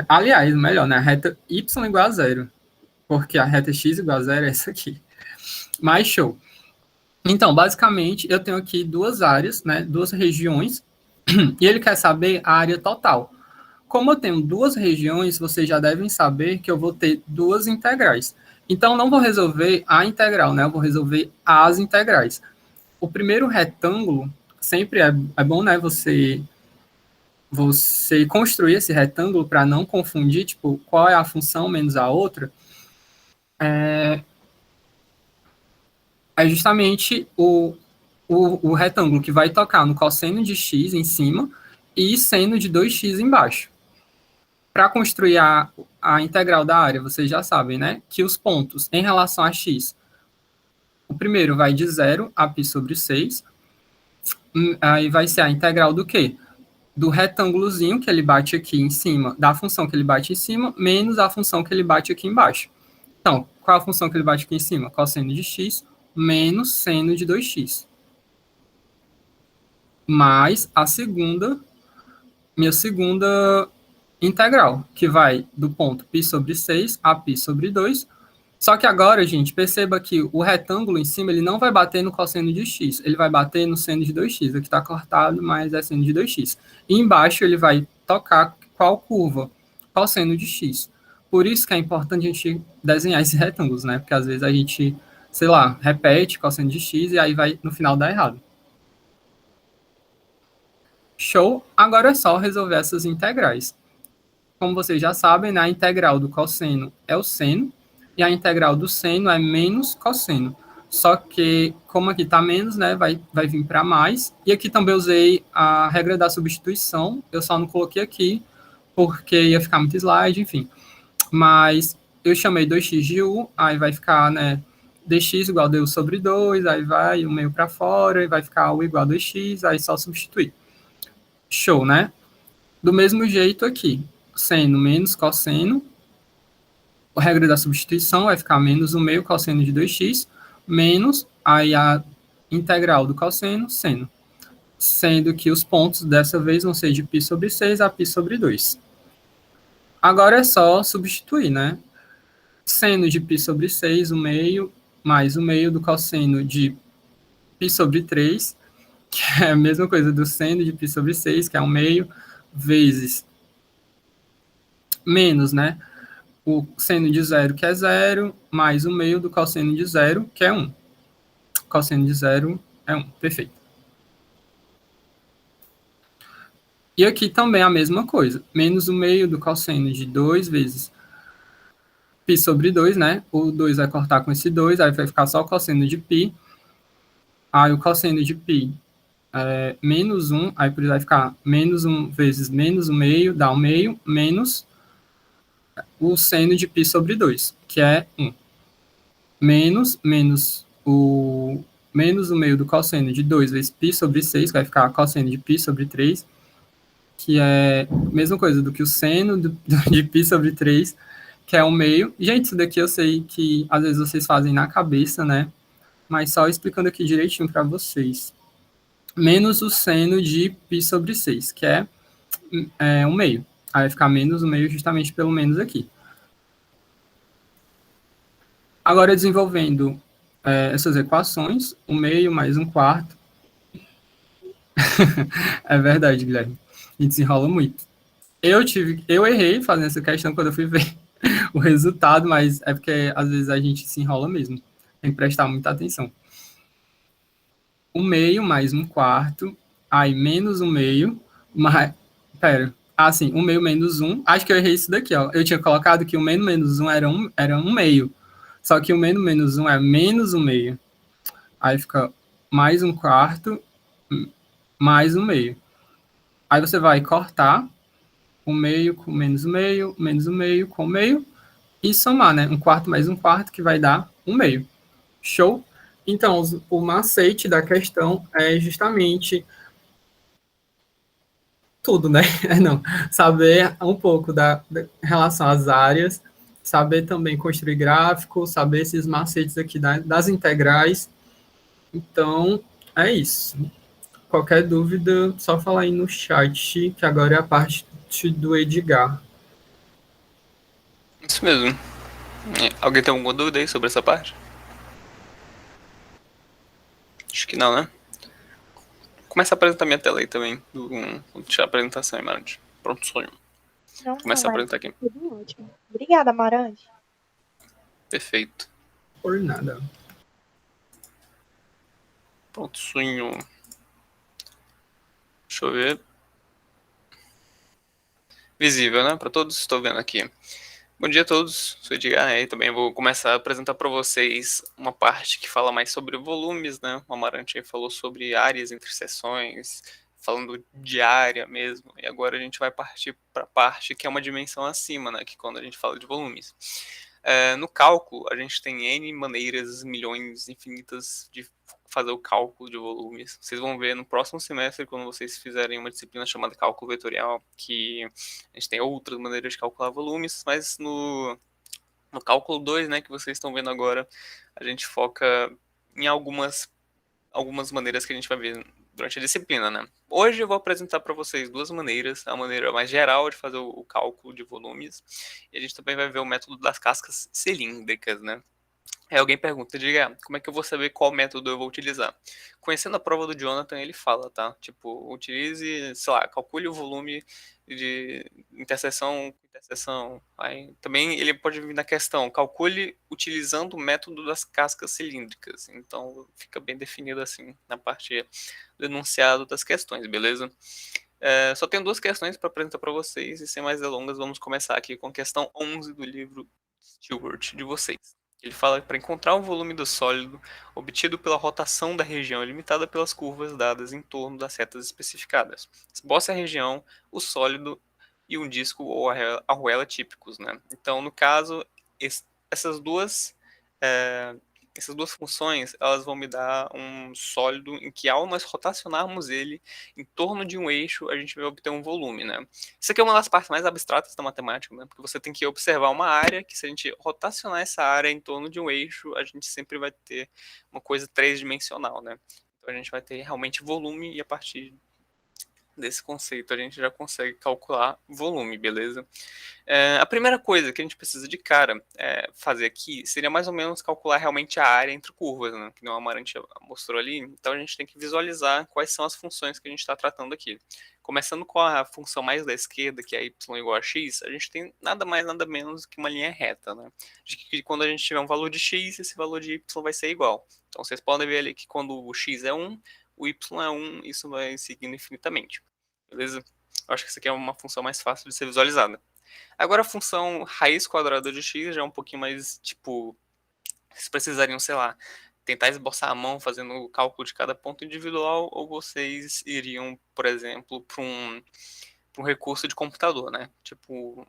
Speaker 1: Aliás, melhor, né? A reta y igual a 0, porque a reta x igual a 0 é essa aqui. Mas show. Então, basicamente, eu tenho aqui duas áreas, né? Duas regiões, e ele quer saber a área total. Como eu tenho duas regiões, vocês já devem saber que eu vou ter duas integrais. Então, não vou resolver a integral, né? Eu vou resolver as integrais. O primeiro retângulo, sempre é bom, né? Você construir esse retângulo para não confundir, tipo, qual é a função menos a outra. É justamente o retângulo que vai tocar no cosseno de x em cima e seno de 2x embaixo. Para construir a integral da área, vocês já sabem, né? Que os pontos em relação a x, o primeiro vai de 0 a π sobre 6, aí vai ser a integral do quê? Do retângulozinho que ele bate aqui em cima, da função que ele bate em cima, menos a função que ele bate aqui embaixo. Então, qual é a função que ele bate aqui em cima? Cosseno de x menos seno de 2x. mais minha segunda integral, que vai do ponto π sobre 6 a π sobre 2. Só que agora, gente, perceba que o retângulo em cima, ele não vai bater no cosseno de x, ele vai bater no seno de 2x. Aqui está cortado, mas é seno de 2x. E embaixo ele vai tocar qual curva? Cosseno de x. Por isso que é importante a gente desenhar esses retângulos, né? Porque às vezes a gente, sei lá, repete cosseno de x e aí vai no final dar errado. Show! Agora é só resolver essas integrais. Como vocês já sabem, né, a integral do cosseno é o seno, e a integral do seno é menos cosseno. Só que, como aqui está menos, né, vai vir para mais. E aqui também usei a regra da substituição, eu só não coloquei aqui, porque ia ficar muito slide, enfim. Mas eu chamei 2x de u, aí vai ficar, né, dx igual a du sobre 2, aí vai o meio para fora, e vai ficar u igual a 2x, aí só substituir. Show, né? Do mesmo jeito aqui, seno menos cosseno, a regra da substituição vai ficar menos o meio cosseno de 2x, menos aí a integral do cosseno, seno. Sendo que os pontos dessa vez vão ser de π sobre 6 a π sobre 2. Agora é só substituir, né? Seno de π sobre 6, o meio, mais o meio do cosseno de π sobre 3, que é a mesma coisa do seno de π sobre 6, que é o meio, vezes menos, né? O seno de 0, que é 0, mais o meio do cosseno de 0, que é 1. Cosseno de 0 é 1, perfeito. E aqui também a mesma coisa, menos o meio do cosseno de 2 vezes π sobre 2, né? O 2 vai cortar com esse 2, aí vai ficar só o cosseno de π. Aí o cosseno de π é menos 1, aí por isso vai ficar menos 1 vezes menos o meio, dá o meio, menos o seno de π sobre 2, que é 1. Menos o meio do cosseno de 2 vezes π sobre 6, que vai ficar cosseno de π sobre 3, que é a mesma coisa do que o seno de π sobre 3, que é o meio. Gente, isso daqui eu sei que às vezes vocês fazem na cabeça, né? Mas só explicando aqui direitinho para vocês. Menos o seno de π sobre 6, que é o meio. Aí vai ficar menos o meio justamente pelo menos aqui. Agora, desenvolvendo essas equações, o meio mais um quarto. É verdade, Guilherme. A gente se enrola muito. Eu errei fazendo essa questão quando eu fui ver o resultado, mas é porque às vezes a gente se enrola mesmo. Tem que prestar muita atenção. O meio mais um quarto, aí menos o meio, mais... Pera. Ah, sim, o meio menos 1. Acho que eu errei isso daqui, ó. Eu tinha colocado que o menos 1 era um meio. Só que o menos 1 é menos o meio. Aí fica mais um quarto, mais um meio. Aí você vai cortar o meio com menos o meio com o meio, e somar, né? Um quarto mais um quarto, que vai dar um meio. Show? Então, o macete da questão é justamente tudo, né? Não, saber um pouco da relação às áreas, saber também construir gráfico, saber esses macetes aqui das integrais. Então, é isso. Qualquer dúvida, só falar aí no chat, que agora é a parte do Edgar.
Speaker 5: Isso mesmo. Alguém tem alguma dúvida aí sobre essa parte? Acho que não, né? Começa a apresentar minha tela aí também. Vou deixar a apresentação aí, Marante. Pronto, sonho.
Speaker 3: Não,
Speaker 5: Começa a apresentar aqui.
Speaker 3: Tudo ótimo. Obrigada, Amarante.
Speaker 5: Perfeito.
Speaker 1: Por nada.
Speaker 5: Pronto, sonho. Deixa eu ver. Visível, né? Para todos, estou vendo aqui. Bom dia a todos, sou Edgar e também vou começar a apresentar para vocês uma parte que fala mais sobre volumes, né? O Amarante aí falou sobre áreas entre seções, falando de área mesmo, e agora a gente vai partir para a parte que é uma dimensão acima, né? Que quando a gente fala de volumes. No cálculo, a gente tem N maneiras, milhões infinitas de fazer o cálculo de volumes. Vocês vão ver no próximo semestre, quando vocês fizerem uma disciplina chamada cálculo vetorial, que a gente tem outras maneiras de calcular volumes, mas no cálculo 2, né, que vocês estão vendo agora, a gente foca em algumas maneiras que a gente vai ver durante a disciplina, né? Hoje eu vou apresentar para vocês duas maneiras, a maneira mais geral de fazer o cálculo de volumes, e a gente também vai ver o método das cascas cilíndricas, né? Aí alguém pergunta, diga, como é que eu vou saber qual método eu vou utilizar? Conhecendo a prova do Jonathan, ele fala, tá? Tipo, utilize, sei lá, calcule o volume de interseção com interseção. Aí, também ele pode vir na questão, calcule utilizando o método das cascas cilíndricas. Então, fica bem definido assim, na parte do enunciado das questões, beleza? Só tenho duas questões para apresentar para vocês, e sem mais delongas, vamos começar aqui com a questão 11 do livro Stewart de vocês. Ele fala para encontrar o volume do sólido obtido pela rotação da região limitada pelas curvas dadas em torno das setas especificadas. Esboce a região, o sólido e um disco ou arruela típicos, né? Então, no caso, essas duas funções, elas vão me dar um sólido em que, ao nós rotacionarmos ele em torno de um eixo, a gente vai obter um volume, né? Isso aqui é uma das partes mais abstratas da matemática, né? Porque você tem que observar uma área, que se a gente rotacionar essa área em torno de um eixo, a gente sempre vai ter uma coisa três-dimensional, né? Então a gente vai ter realmente volume, e a partir desse conceito a gente já consegue calcular volume, beleza? A primeira coisa que a gente precisa de cara fazer aqui seria mais ou menos calcular realmente a área entre curvas, né? Que o Amarante mostrou ali. Então a gente tem que visualizar quais são as funções que a gente está tratando aqui. Começando com a função mais da esquerda, que é y igual a x, a gente tem nada mais, nada menos que uma linha reta, né? De que quando a gente tiver um valor de x, esse valor de y vai ser igual. Então vocês podem ver ali que quando o x é 1, o y é 1, isso vai seguindo infinitamente. Beleza? Eu acho que isso aqui é uma função mais fácil de ser visualizada. Agora a função raiz quadrada de x já é um pouquinho mais, tipo, vocês precisariam, sei lá, tentar esboçar a mão fazendo o cálculo de cada ponto individual, ou vocês iriam, por exemplo, para um recurso de computador, né? Tipo,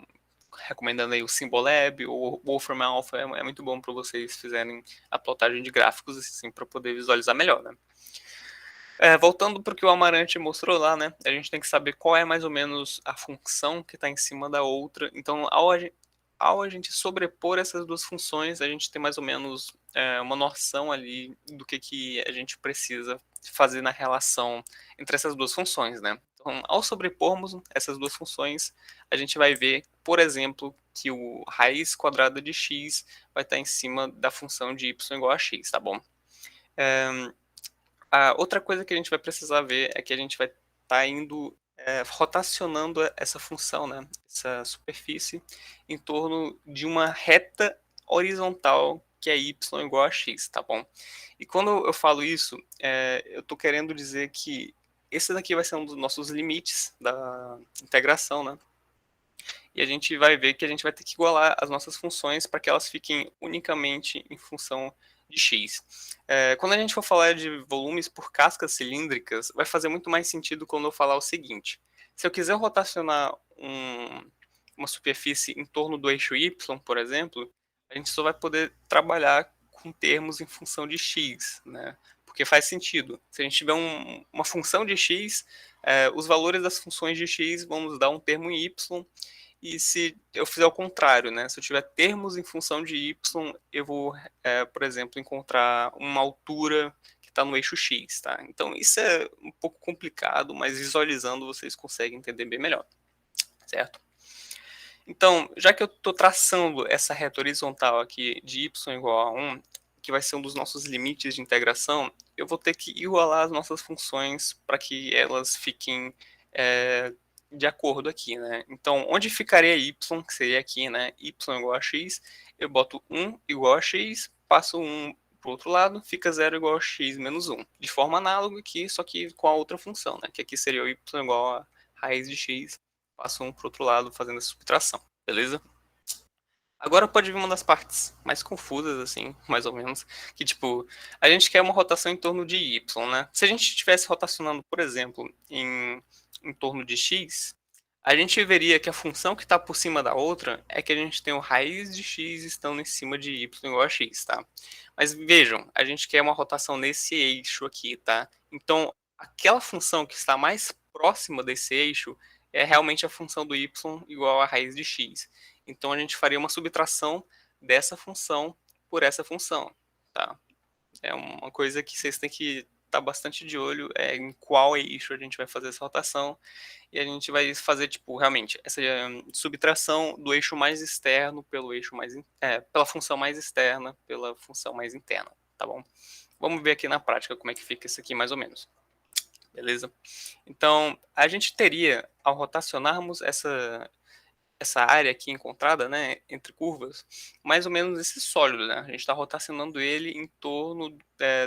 Speaker 5: recomendando aí o Symbolab ou o Wolfram Alpha, é muito bom para vocês fizerem a plotagem de gráficos, assim, para poder visualizar melhor, né? Voltando para o que o Amarante mostrou lá, né? A gente tem que saber qual é mais ou menos a função que está em cima da outra. Então, ao a gente sobrepor essas duas funções, a gente tem mais ou menos uma noção ali do que a gente precisa fazer na relação entre essas duas funções, né? Então, ao sobrepormos essas duas funções, a gente vai ver, por exemplo, que o raiz quadrada de x vai estar em cima da função de y igual a x, tá bom? A outra coisa que a gente vai precisar ver é que a gente vai estar indo rotacionando essa função, né, essa superfície, em torno de uma reta horizontal que é y igual a x, tá bom? E quando eu falo isso, eu estou querendo dizer que esse daqui vai ser um dos nossos limites da integração, né? E a gente vai ver que a gente vai ter que igualar as nossas funções para que elas fiquem unicamente em função de x. Quando a gente for falar de volumes por cascas cilíndricas, vai fazer muito mais sentido quando eu falar o seguinte. Se eu quiser rotacionar uma superfície em torno do eixo y, por exemplo, a gente só vai poder trabalhar com termos em função de x, né? Porque faz sentido. Se a gente tiver uma função de x, os valores das funções de x vão nos dar um termo em y, e se eu fizer o contrário, né? Se eu tiver termos em função de y, eu vou, por exemplo, encontrar uma altura que está no eixo x, tá? Então, isso é um pouco complicado, mas visualizando vocês conseguem entender bem melhor, certo? Então, já que eu estou traçando essa reta horizontal aqui de y igual a 1, que vai ser um dos nossos limites de integração, eu vou ter que igualar as nossas funções para que elas fiquem de acordo aqui, né? Então, onde ficaria y, que seria aqui, né? Y igual a x, eu boto 1 igual a x, passo 1 para o outro lado, fica 0 igual a x menos 1. De forma análoga aqui, só que com a outra função, né? Que aqui seria o y igual a raiz de x, passo 1 para o outro lado fazendo a subtração, beleza? Agora pode vir uma das partes mais confusas, assim, mais ou menos, que, tipo, a gente quer uma rotação em torno de y, né? Se a gente estivesse rotacionando, por exemplo, em torno de x, a gente veria que a função que está por cima da outra é que a gente tem o raiz de x estando em cima de y igual a x, tá? Mas vejam, a gente quer uma rotação nesse eixo aqui, tá? Então, aquela função que está mais próxima desse eixo é realmente a função do y igual a raiz de x. Então, a gente faria uma subtração dessa função por essa função, tá? É uma coisa que vocês têm que estar bastante de olho em qual eixo a gente vai fazer essa rotação, e a gente vai fazer, tipo, realmente, essa subtração do eixo mais externo pelo eixo mais, pela função mais externa pela função mais interna, tá bom? Vamos ver aqui na prática como é que fica isso aqui mais ou menos. Beleza? Então, a gente teria, ao rotacionarmos essa área aqui encontrada, né, entre curvas, mais ou menos esse sólido, né? A gente está rotacionando ele em torno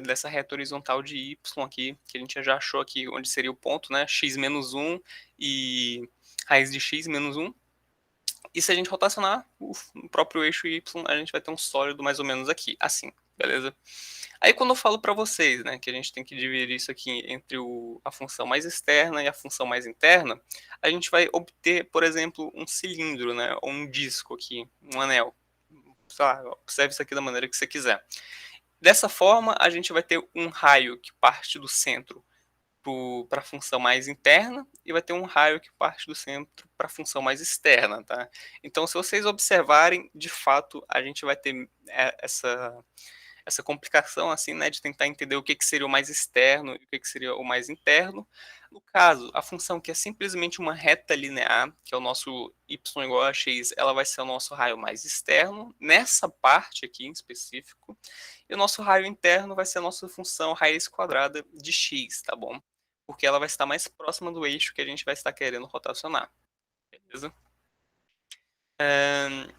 Speaker 5: dessa reta horizontal de y aqui, que a gente já achou aqui onde seria o ponto, né, x menos 1 e raiz de x menos 1. E se a gente rotacionar o próprio eixo y, a gente vai ter um sólido mais ou menos aqui, assim, beleza? Aí quando eu falo para vocês, né, que a gente tem que dividir isso aqui entre a função mais externa e a função mais interna, a gente vai obter, por exemplo, um cilindro, né, ou um disco aqui, um anel. Sei lá, observe isso aqui da maneira que você quiser. Dessa forma, a gente vai ter um raio que parte do centro para a função mais interna e vai ter um raio que parte do centro para a função mais externa, tá? Então, se vocês observarem, de fato, a gente vai ter essa complicação, assim, né, de tentar entender o que seria o mais externo e o que seria o mais interno. No caso, a função que é simplesmente uma reta linear, que é o nosso y igual a x, ela vai ser o nosso raio mais externo, nessa parte aqui em específico, e o nosso raio interno vai ser a nossa função raiz quadrada de x, tá bom? Porque ela vai estar mais próxima do eixo que a gente vai estar querendo rotacionar, beleza?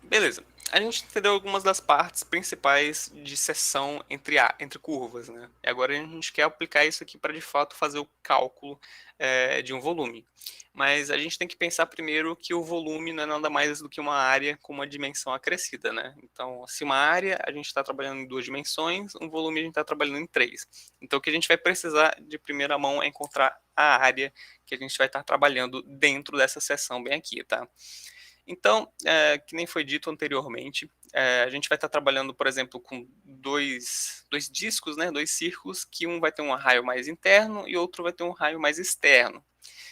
Speaker 5: Beleza. A gente entendeu algumas das partes principais de seção entre curvas, né? E agora a gente quer aplicar isso aqui para de fato fazer o cálculo de um volume. Mas a gente tem que pensar primeiro que o volume não é nada mais do que uma área com uma dimensão acrescida, né? Então, se uma área a gente está trabalhando em 2 dimensões, um volume a gente está trabalhando em 3. Então, o que a gente vai precisar de primeira mão é encontrar a área que a gente vai estar trabalhando dentro dessa seção bem aqui, tá? Então, que nem foi dito anteriormente, a gente vai estar trabalhando, por exemplo, com dois discos, né, 2 círculos, que um vai ter um raio mais interno e outro vai ter um raio mais externo.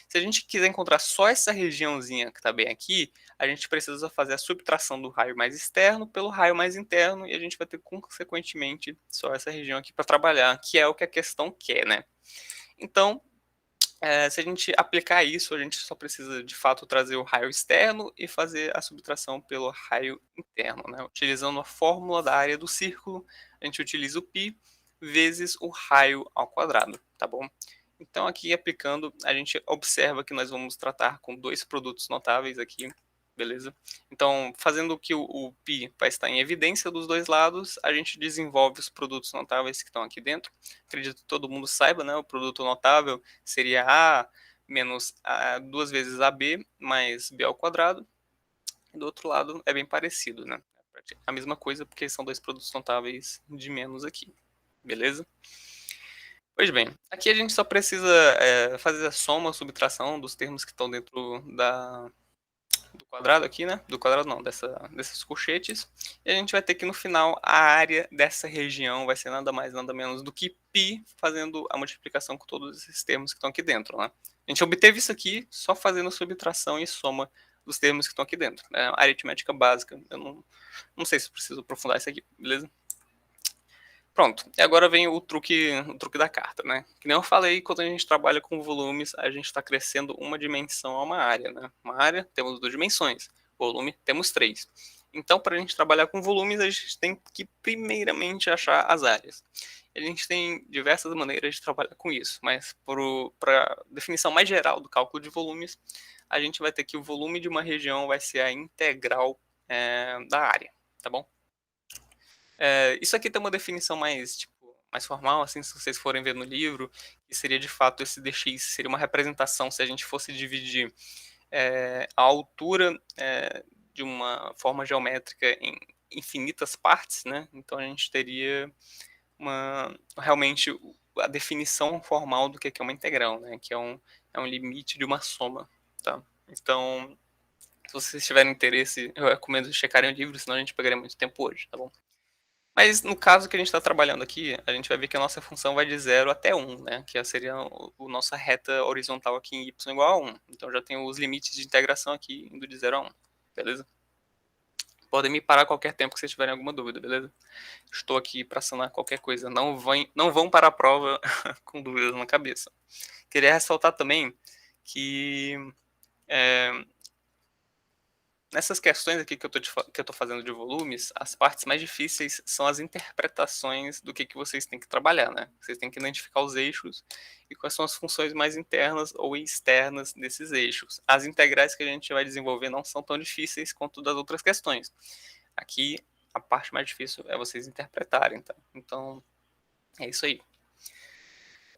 Speaker 5: Se a gente quiser encontrar só essa regiãozinha que está bem aqui, a gente precisa fazer a subtração do raio mais externo pelo raio mais interno e a gente vai ter, consequentemente, só essa região aqui para trabalhar, que é o que a questão quer, né? Então, se a gente aplicar isso, a gente só precisa, de fato, trazer o raio externo e fazer a subtração pelo raio interno, né? Utilizando a fórmula da área do círculo, a gente utiliza o π vezes o raio ao quadrado, tá bom? Então, aqui aplicando, a gente observa que nós vamos tratar com 2 produtos notáveis aqui, beleza? Então, fazendo que o π vai estar em evidência dos 2 lados, a gente desenvolve os produtos notáveis que estão aqui dentro. Acredito que todo mundo saiba, né? O produto notável seria A menos 2 vezes AB mais B ao quadrado. E do outro lado é bem parecido, né? A mesma coisa, porque são 2 produtos notáveis de menos aqui, beleza? Pois bem, aqui a gente só precisa fazer a soma, a subtração dos termos que estão dentro do quadrado aqui, né? Do quadrado não, desses colchetes. E a gente vai ter que no final a área dessa região vai ser nada mais, nada menos do que π, fazendo a multiplicação com todos esses termos que estão aqui dentro, né? A gente obteve isso aqui só fazendo subtração e soma dos termos que estão aqui dentro, né? Aritmética básica. Eu não sei se preciso aprofundar isso aqui, beleza? Pronto, e agora vem o truque da carta, né? Que nem eu falei, quando a gente trabalha com volumes, a gente está crescendo uma dimensão a uma área, né? Uma área, temos 2 dimensões, volume, temos 3. Então, para a gente trabalhar com volumes, a gente tem que primeiramente achar as áreas. A gente tem diversas maneiras de trabalhar com isso, mas para definição mais geral do cálculo de volumes, a gente vai ter que o volume de uma região vai ser a integral da área, tá bom? Isso aqui tem uma definição mais formal, assim, se vocês forem ver no livro, que seria de fato esse dx, seria uma representação, se a gente fosse dividir a altura de uma forma geométrica em infinitas partes, né? Então a gente teria realmente a definição formal do que é uma integral, né? Que é um limite de uma soma, tá? Então, se vocês tiverem interesse, eu recomendo checarem o livro, senão a gente pegaria muito tempo hoje, tá bom? Mas no caso que a gente está trabalhando aqui, a gente vai ver que a nossa função vai de 0 até 1, né? Que seria a nossa reta horizontal aqui em y igual a 1. Então já tem os limites de integração aqui indo de 0 a 1, beleza? Podem me parar a qualquer tempo que vocês tiverem alguma dúvida, beleza? Estou aqui para sanar qualquer coisa. Não vão para a prova com dúvidas na cabeça. Queria ressaltar também que nessas questões aqui que eu estou fazendo de volumes, as partes mais difíceis são as interpretações do que vocês têm que trabalhar, né? Vocês têm que identificar os eixos e quais são as funções mais internas ou externas desses eixos. As integrais que a gente vai desenvolver não são tão difíceis quanto das outras questões. Aqui, a parte mais difícil é vocês interpretarem, tá? Então, é isso aí.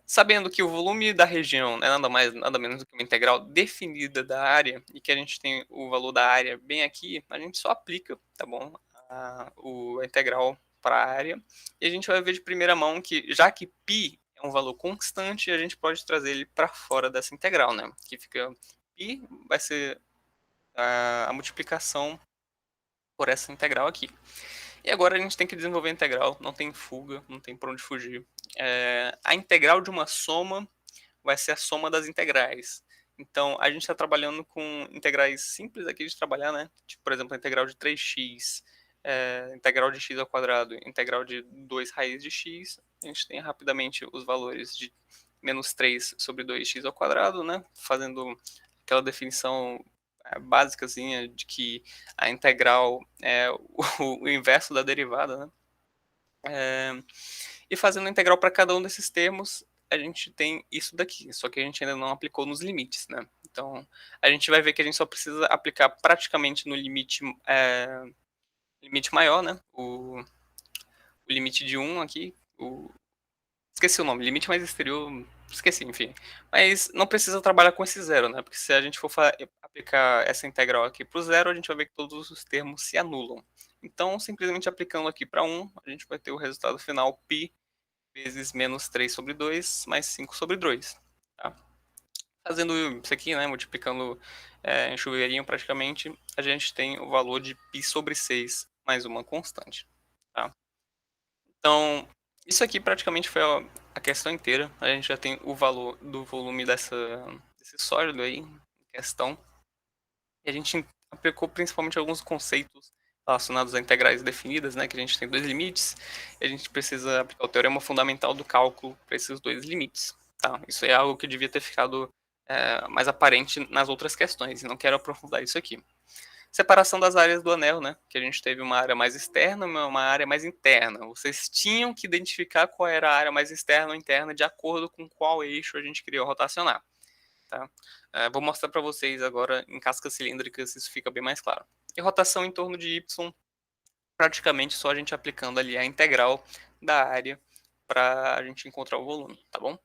Speaker 5: Sabendo que o volume da região é nada mais, nada menos do que uma integral definida da área, e que a gente tem o valor da área bem aqui, a gente só aplica, tá bom, a integral para a área, e a gente vai ver de primeira mão que, já que π é um valor constante, a gente pode trazer ele para fora dessa integral, né? Que fica, π vai ser a multiplicação por essa integral aqui. E agora a gente tem que desenvolver a integral, não tem fuga, não tem por onde fugir. A integral de uma soma vai ser a soma das integrais. Então, a gente está trabalhando com integrais simples aqui de trabalhar, né? Tipo, por exemplo, a integral de 3x, integral de x ao quadrado, integral de 2 raiz de x. A gente tem rapidamente os valores de menos 3 sobre 2x ao quadrado, né? Fazendo aquela definição básicazinha de que a integral é o inverso da derivada, né? E fazendo a integral para cada um desses termos, a gente tem isso daqui, só que a gente ainda não aplicou nos limites, né? Então, a gente vai ver que a gente só precisa aplicar praticamente no limite maior, né? O limite de 1 aqui, esqueci o nome, limite mais exterior, esqueci, enfim. Mas não precisa trabalhar com esse zero, né? Porque se a gente for aplicar essa integral aqui para o zero, a gente vai ver que todos os termos se anulam. Então, simplesmente aplicando aqui para 1, a gente vai ter o resultado final π vezes menos 3 sobre 2 mais 5 sobre 2. Tá? Fazendo isso aqui, né, multiplicando em chuveirinho praticamente, a gente tem o valor de π sobre 6 mais uma constante. Tá? Então, isso aqui praticamente foi a questão inteira. A gente já tem o valor do volume desse sólido aí, em questão. E a gente aplicou principalmente alguns conceitos relacionados a integrais definidas, né, que a gente tem dois limites, e a gente precisa aplicar o teorema fundamental do cálculo para esses dois limites. Tá? Isso é algo que devia ter ficado mais aparente nas outras questões, e não quero aprofundar isso aqui. Separação das áreas do anel, né? Que a gente teve uma área mais externa e uma área mais interna. Vocês tinham que identificar qual era a área mais externa ou interna de acordo com qual eixo a gente queria rotacionar. Tá? Vou mostrar para vocês agora em cascas cilíndricas, isso fica bem mais claro. E rotação em torno de y, praticamente só a gente aplicando ali a integral da área para a gente encontrar o volume, tá bom?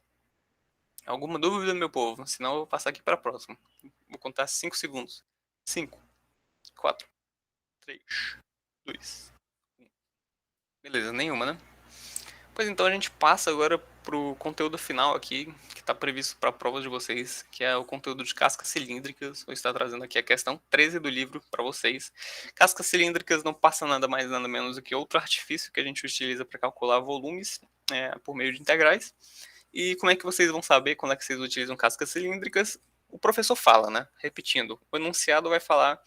Speaker 5: Alguma dúvida, meu povo? Senão eu vou passar aqui para a próxima. Vou contar 5 segundos. 5, 4, 3, 2, 1. Beleza, nenhuma, né? Pois então a gente passa agora pro conteúdo final aqui, que está previsto para a prova de vocês, que é o conteúdo de cascas cilíndricas. Vou estar trazendo aqui a questão 13 do livro para vocês. Cascas cilíndricas não passa nada mais nada menos do que outro artifício que a gente utiliza para calcular volumes por meio de integrais. E como é que vocês vão saber quando é que vocês utilizam cascas cilíndricas? O professor fala, né? Repetindo, o enunciado vai falar,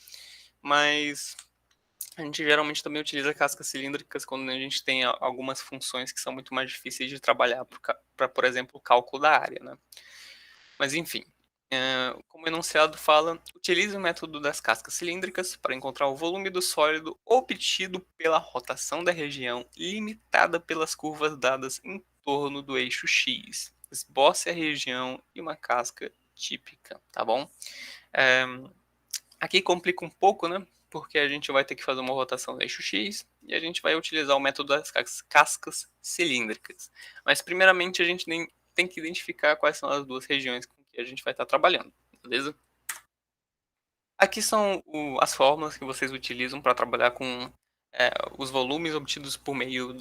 Speaker 5: mas a gente geralmente também utiliza cascas cilíndricas quando a gente tem algumas funções que são muito mais difíceis de trabalhar para, por exemplo, o cálculo da área, né? Mas enfim, como o enunciado fala, utilize o método das cascas cilíndricas para encontrar o volume do sólido obtido pela rotação da região limitada pelas curvas dadas em torno do eixo X. Esboce a região e uma casca típica, tá bom? Aqui complica um pouco, né? Porque a gente vai ter que fazer uma rotação do eixo X e a gente vai utilizar o método das cascas cilíndricas. Mas primeiramente a gente tem que identificar quais são as duas regiões com que a gente vai estar trabalhando, beleza? Aqui são as fórmulas que vocês utilizam para trabalhar com os volumes obtidos por meio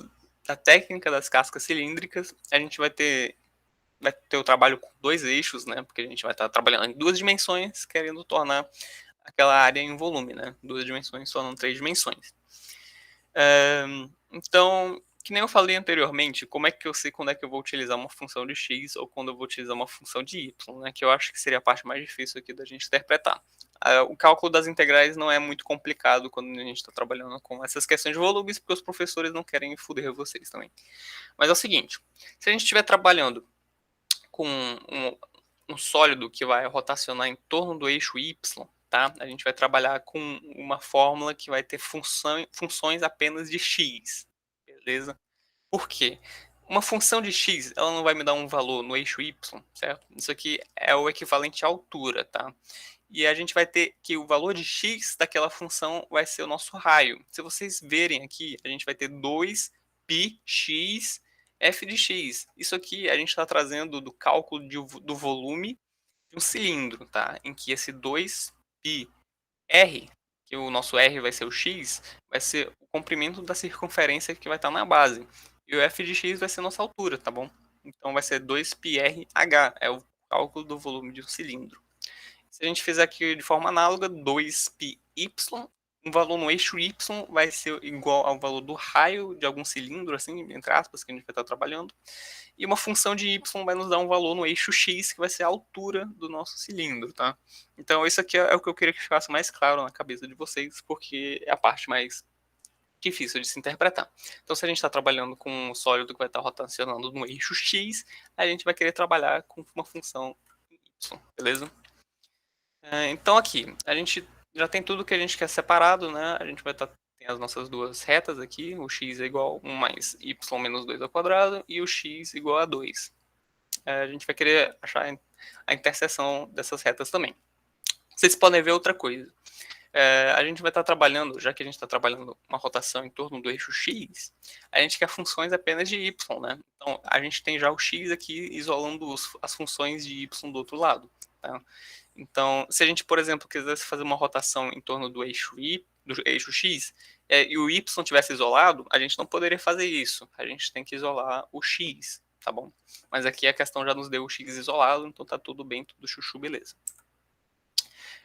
Speaker 5: da técnica das cascas cilíndricas. A gente vai ter o trabalho com dois eixos, né? Porque a gente vai estar trabalhando em duas dimensões, querendo tornar aquela área em volume, né? Duas dimensões tornam três dimensões. Então, que nem eu falei anteriormente, como é que eu sei quando é que eu vou utilizar uma função de x ou quando eu vou utilizar uma função de y, né? Que eu acho que seria a parte mais difícil aqui da gente interpretar. O cálculo das integrais não é muito complicado quando a gente está trabalhando com essas questões de volumes, porque os professores não querem foder vocês também. Mas é o seguinte, se a gente estiver trabalhando com um sólido que vai rotacionar em torno do eixo y, tá? A gente vai trabalhar com uma fórmula que vai ter funções apenas de x, beleza? Por quê? Uma função de x, ela não vai me dar um valor no eixo y, certo? Isso aqui é o equivalente à altura, tá? E a gente vai ter que o valor de x daquela função vai ser o nosso raio. Se vocês verem aqui, a gente vai ter 2πx f de x. Isso aqui a gente está trazendo do cálculo do volume de um cilindro, tá? Em que esse 2πr, que o nosso r vai ser o x, vai ser o comprimento da circunferência que vai estar na base. E o f de x vai ser a nossa altura, tá bom? Então vai ser 2πrh, é o cálculo do volume de um cilindro. Se a gente fizer aqui de forma análoga, 2πy, um valor no eixo y vai ser igual ao valor do raio de algum cilindro, assim, entre aspas, que a gente vai estar trabalhando. E uma função de y vai nos dar um valor no eixo x, que vai ser a altura do nosso cilindro, tá? Então, isso aqui é o que eu queria que ficasse mais claro na cabeça de vocês, porque é a parte mais difícil de se interpretar. Então, se a gente está trabalhando com um sólido que vai estar rotacionando no eixo x, a gente vai querer trabalhar com uma função y, beleza? Então, aqui, a gente já tem tudo que a gente quer separado, né? A gente vai estar tem as nossas duas retas aqui, o x é igual a 1 mais y menos 2 ao quadrado e o x igual a 2. A gente vai querer achar a interseção dessas retas também. Vocês podem ver outra coisa. A gente vai estar trabalhando, já que a gente está trabalhando uma rotação em torno do eixo x, a gente quer funções apenas de y, né? Então, a gente tem já o x aqui isolando as funções de y do outro lado, tá? Então, se a gente, por exemplo, quisesse fazer uma rotação em torno do eixo x, e o y tivesse isolado, a gente não poderia fazer isso. A gente tem que isolar o x, tá bom? Mas aqui a questão já nos deu o x isolado, então tá tudo bem, tudo chuchu, beleza.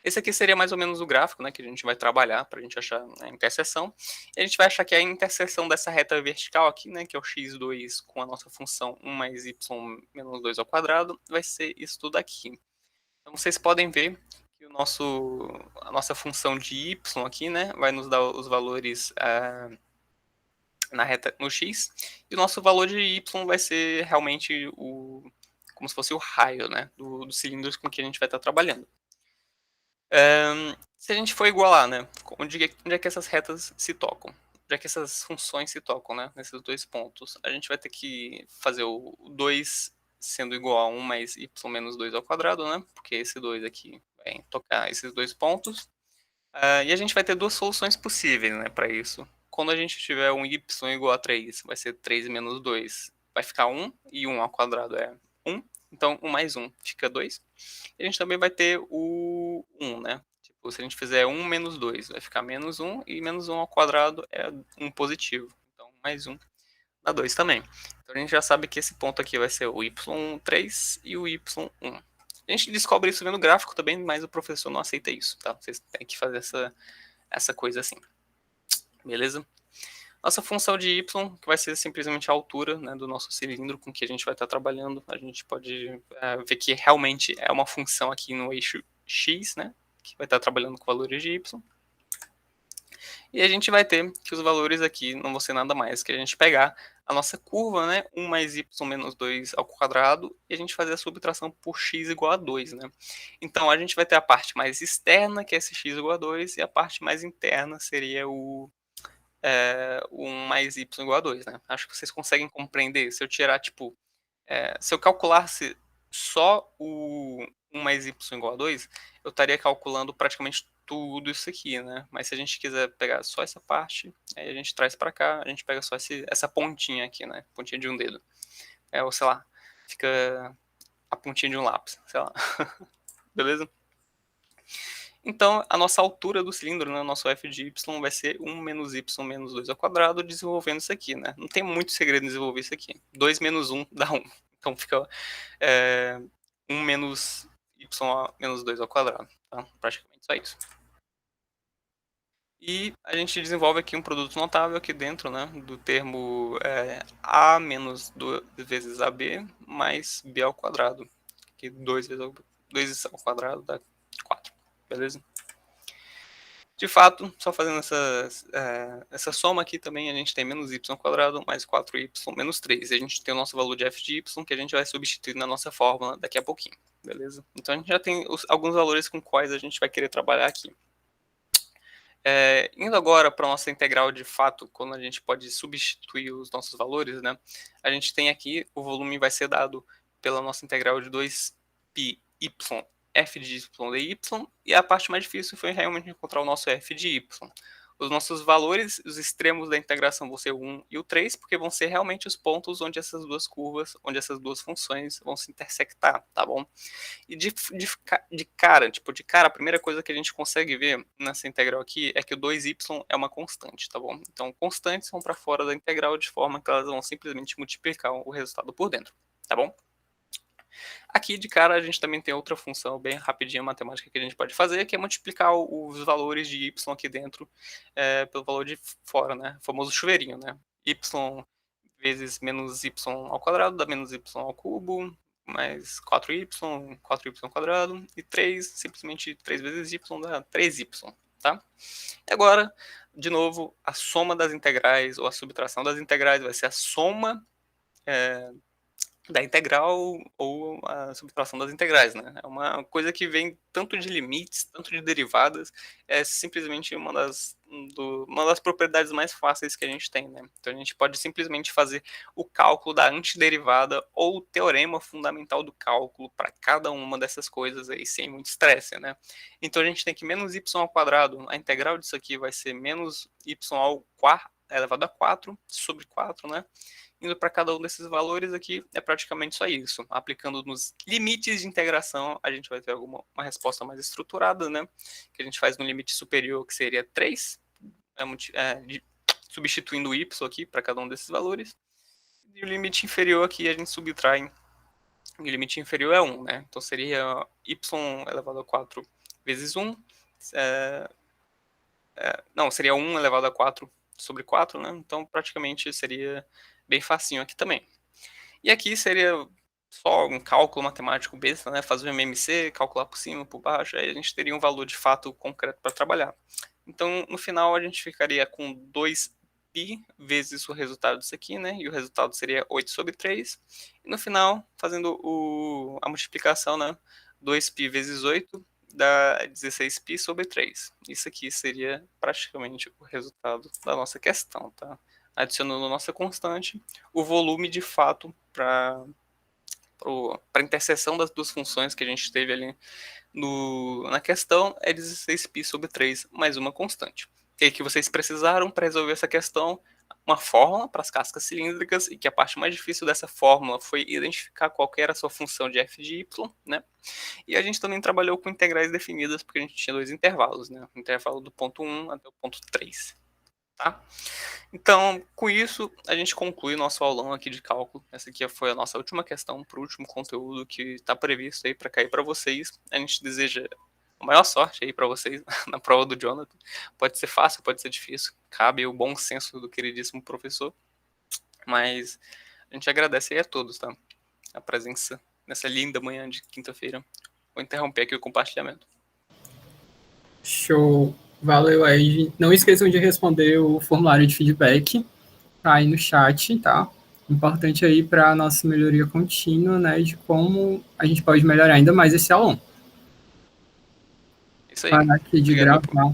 Speaker 5: Esse aqui seria mais ou menos o gráfico, né, que a gente vai trabalhar para a gente achar a interseção. E a gente vai achar que a interseção dessa reta vertical aqui, né, que é o x2 com a nossa função 1 mais y menos 2 ao quadrado, vai ser isso tudo aqui. Então, vocês podem ver que a nossa função de y aqui, né, vai nos dar os valores na reta no x, e o nosso valor de y vai ser realmente como se fosse o raio, né, dos cilindros com que a gente vai estar trabalhando. Se a gente for igualar, né, onde é que essas retas se tocam? Onde é que essas funções se tocam, né, nesses dois pontos? A gente vai ter que fazer o 2 sendo igual a 1 mais y menos 2 ao quadrado, né? Porque esse 2 aqui vai tocar esses dois pontos. E a gente vai ter duas soluções possíveis, né, para isso. Quando a gente tiver um y igual a 3, vai ser 3 menos 2, vai ficar 1, e 1 ao quadrado é 1. Então, 1 mais 1 fica 2. E a gente também vai ter o 1, né? Tipo, se a gente fizer 1 menos 2, vai ficar menos 1, e menos 1 ao quadrado é 1 positivo. Então, mais 1 dá 2 também. Então a gente já sabe que esse ponto aqui vai ser o y3 e o y1. A gente descobre isso vendo gráfico também, mas o professor não aceita isso, tá? Vocês têm que fazer essa coisa assim. Beleza? Nossa função de y, que vai ser simplesmente a altura, né, do nosso cilindro com que a gente vai estar trabalhando. A gente pode ver que realmente é uma função aqui no eixo x, né, que vai estar trabalhando com valores de y. E a gente vai ter que os valores aqui não vão ser nada mais que a gente pegar a nossa curva, né, 1 mais y menos 2 ao quadrado, e a gente fazer a subtração por x igual a 2, né. Então, a gente vai ter a parte mais externa, que é esse x igual a 2, e a parte mais interna seria o 1 mais y igual a 2, né. Acho que vocês conseguem compreender. Se eu tirar, tipo, se eu calculasse só o 1 mais y igual a 2, eu estaria calculando praticamente tudo isso aqui, né? Mas se a gente quiser pegar só essa parte, aí a gente traz para cá, a gente pega só essa pontinha aqui, né? Pontinha de um dedo. Ou sei lá, fica a pontinha de um lápis, sei lá. Beleza? Então, a nossa altura do cilindro, né, o nosso f de y vai ser 1 menos y menos 2 ao quadrado, desenvolvendo isso aqui, né? Não tem muito segredo em desenvolver isso aqui. 2 menos 1 dá 1. Então, fica 1 menos y menos 2 ao quadrado. Tá? Praticamente só isso. E a gente desenvolve aqui um produto notável aqui dentro, né, do termo A menos 2 vezes AB mais B ao quadrado. Que 2 vezes ao quadrado dá 4, beleza? De fato, só fazendo essa soma aqui também, a gente tem menos y ao quadrado mais 4y menos 3. E a gente tem o nosso valor de f de y que a gente vai substituir na nossa fórmula daqui a pouquinho, beleza? Então a gente já tem alguns valores com quais a gente vai querer trabalhar aqui. Indo agora para a nossa integral de fato, quando a gente pode substituir os nossos valores, né? A gente tem aqui, o volume vai ser dado pela nossa integral de 2πy f de y dy, e a parte mais difícil foi realmente encontrar o nosso f de y. Os nossos valores, os extremos da integração vão ser o 1 e o 3, porque vão ser realmente os pontos onde essas duas curvas, onde essas duas funções vão se intersectar, tá bom? E de cara, a primeira coisa que a gente consegue ver nessa integral aqui é que o 2y é uma constante, tá bom? Então, constantes vão para fora da integral de forma que elas vão simplesmente multiplicar o resultado por dentro, tá bom? Aqui de cara a gente também tem outra função bem rapidinha matemática que a gente pode fazer, que é multiplicar os valores de y aqui dentro pelo valor de fora, né? O famoso chuveirinho, né? Y vezes menos y ao quadrado dá menos y ao cubo, mais 4y ao quadrado, e 3, simplesmente 3 vezes y dá 3y, tá? E agora, de novo, a soma das integrais, ou a subtração das integrais, vai ser a soma da integral ou a subtração das integrais, né? É uma coisa que vem tanto de limites, tanto de derivadas, é simplesmente uma das propriedades mais fáceis que a gente tem, né? Então a gente pode simplesmente fazer o cálculo da antiderivada ou o teorema fundamental do cálculo para cada uma dessas coisas aí, sem muito estresse, né? Então a gente tem que menos y ao quadrado, a integral disso aqui vai ser menos y ao elevado a 4 sobre 4, né? Indo para cada um desses valores aqui, é praticamente só isso. Aplicando nos limites de integração, a gente vai ter uma resposta mais estruturada, né? Que a gente faz no limite superior, que seria 3, substituindo o y aqui para cada um desses valores. E o limite inferior aqui, a gente subtrai. O limite inferior é 1, né? Então seria y elevado a 4 vezes 1. Não, seria 1 elevado a 4 sobre 4, né? Então praticamente seria bem facinho aqui também. E aqui seria só um cálculo matemático besta, né? Fazer o MMC, calcular por cima, por baixo, aí a gente teria um valor de fato concreto para trabalhar. Então, no final, a gente ficaria com 2π vezes o resultado disso aqui, né? E o resultado seria 8 sobre 3. E no final, fazendo a multiplicação, né? 2π vezes 8 dá 16π sobre 3. Isso aqui seria praticamente o resultado da nossa questão, tá? Adicionando a nossa constante, o volume de fato para a interseção das duas funções que a gente teve ali na questão é 16π sobre 3 mais uma constante. E que vocês precisaram para resolver essa questão, uma fórmula para as cascas cilíndricas, e que a parte mais difícil dessa fórmula foi identificar qual era a sua função de f de y, né? E a gente também trabalhou com integrais definidas, porque a gente tinha dois intervalos, né? O intervalo do ponto 1 até o ponto 3. Tá? Então, com isso, a gente conclui nosso aulão aqui de cálculo. Essa aqui foi a nossa última questão para o último conteúdo que está previsto aí para cair para vocês. A gente deseja a maior sorte aí para vocês na prova do Jonathan. Pode ser fácil, pode ser difícil. Cabe o bom senso do queridíssimo professor. Mas a gente agradece aí a todos, tá? A presença nessa linda manhã de quinta-feira. Vou interromper aqui o compartilhamento.
Speaker 1: Show. Valeu aí. Não esqueçam de responder o formulário de feedback, tá aí no chat, tá? Importante aí para a nossa melhoria contínua, né? De como a gente pode melhorar ainda mais esse aluno.
Speaker 5: Isso aí.
Speaker 1: Parar aqui de gravar.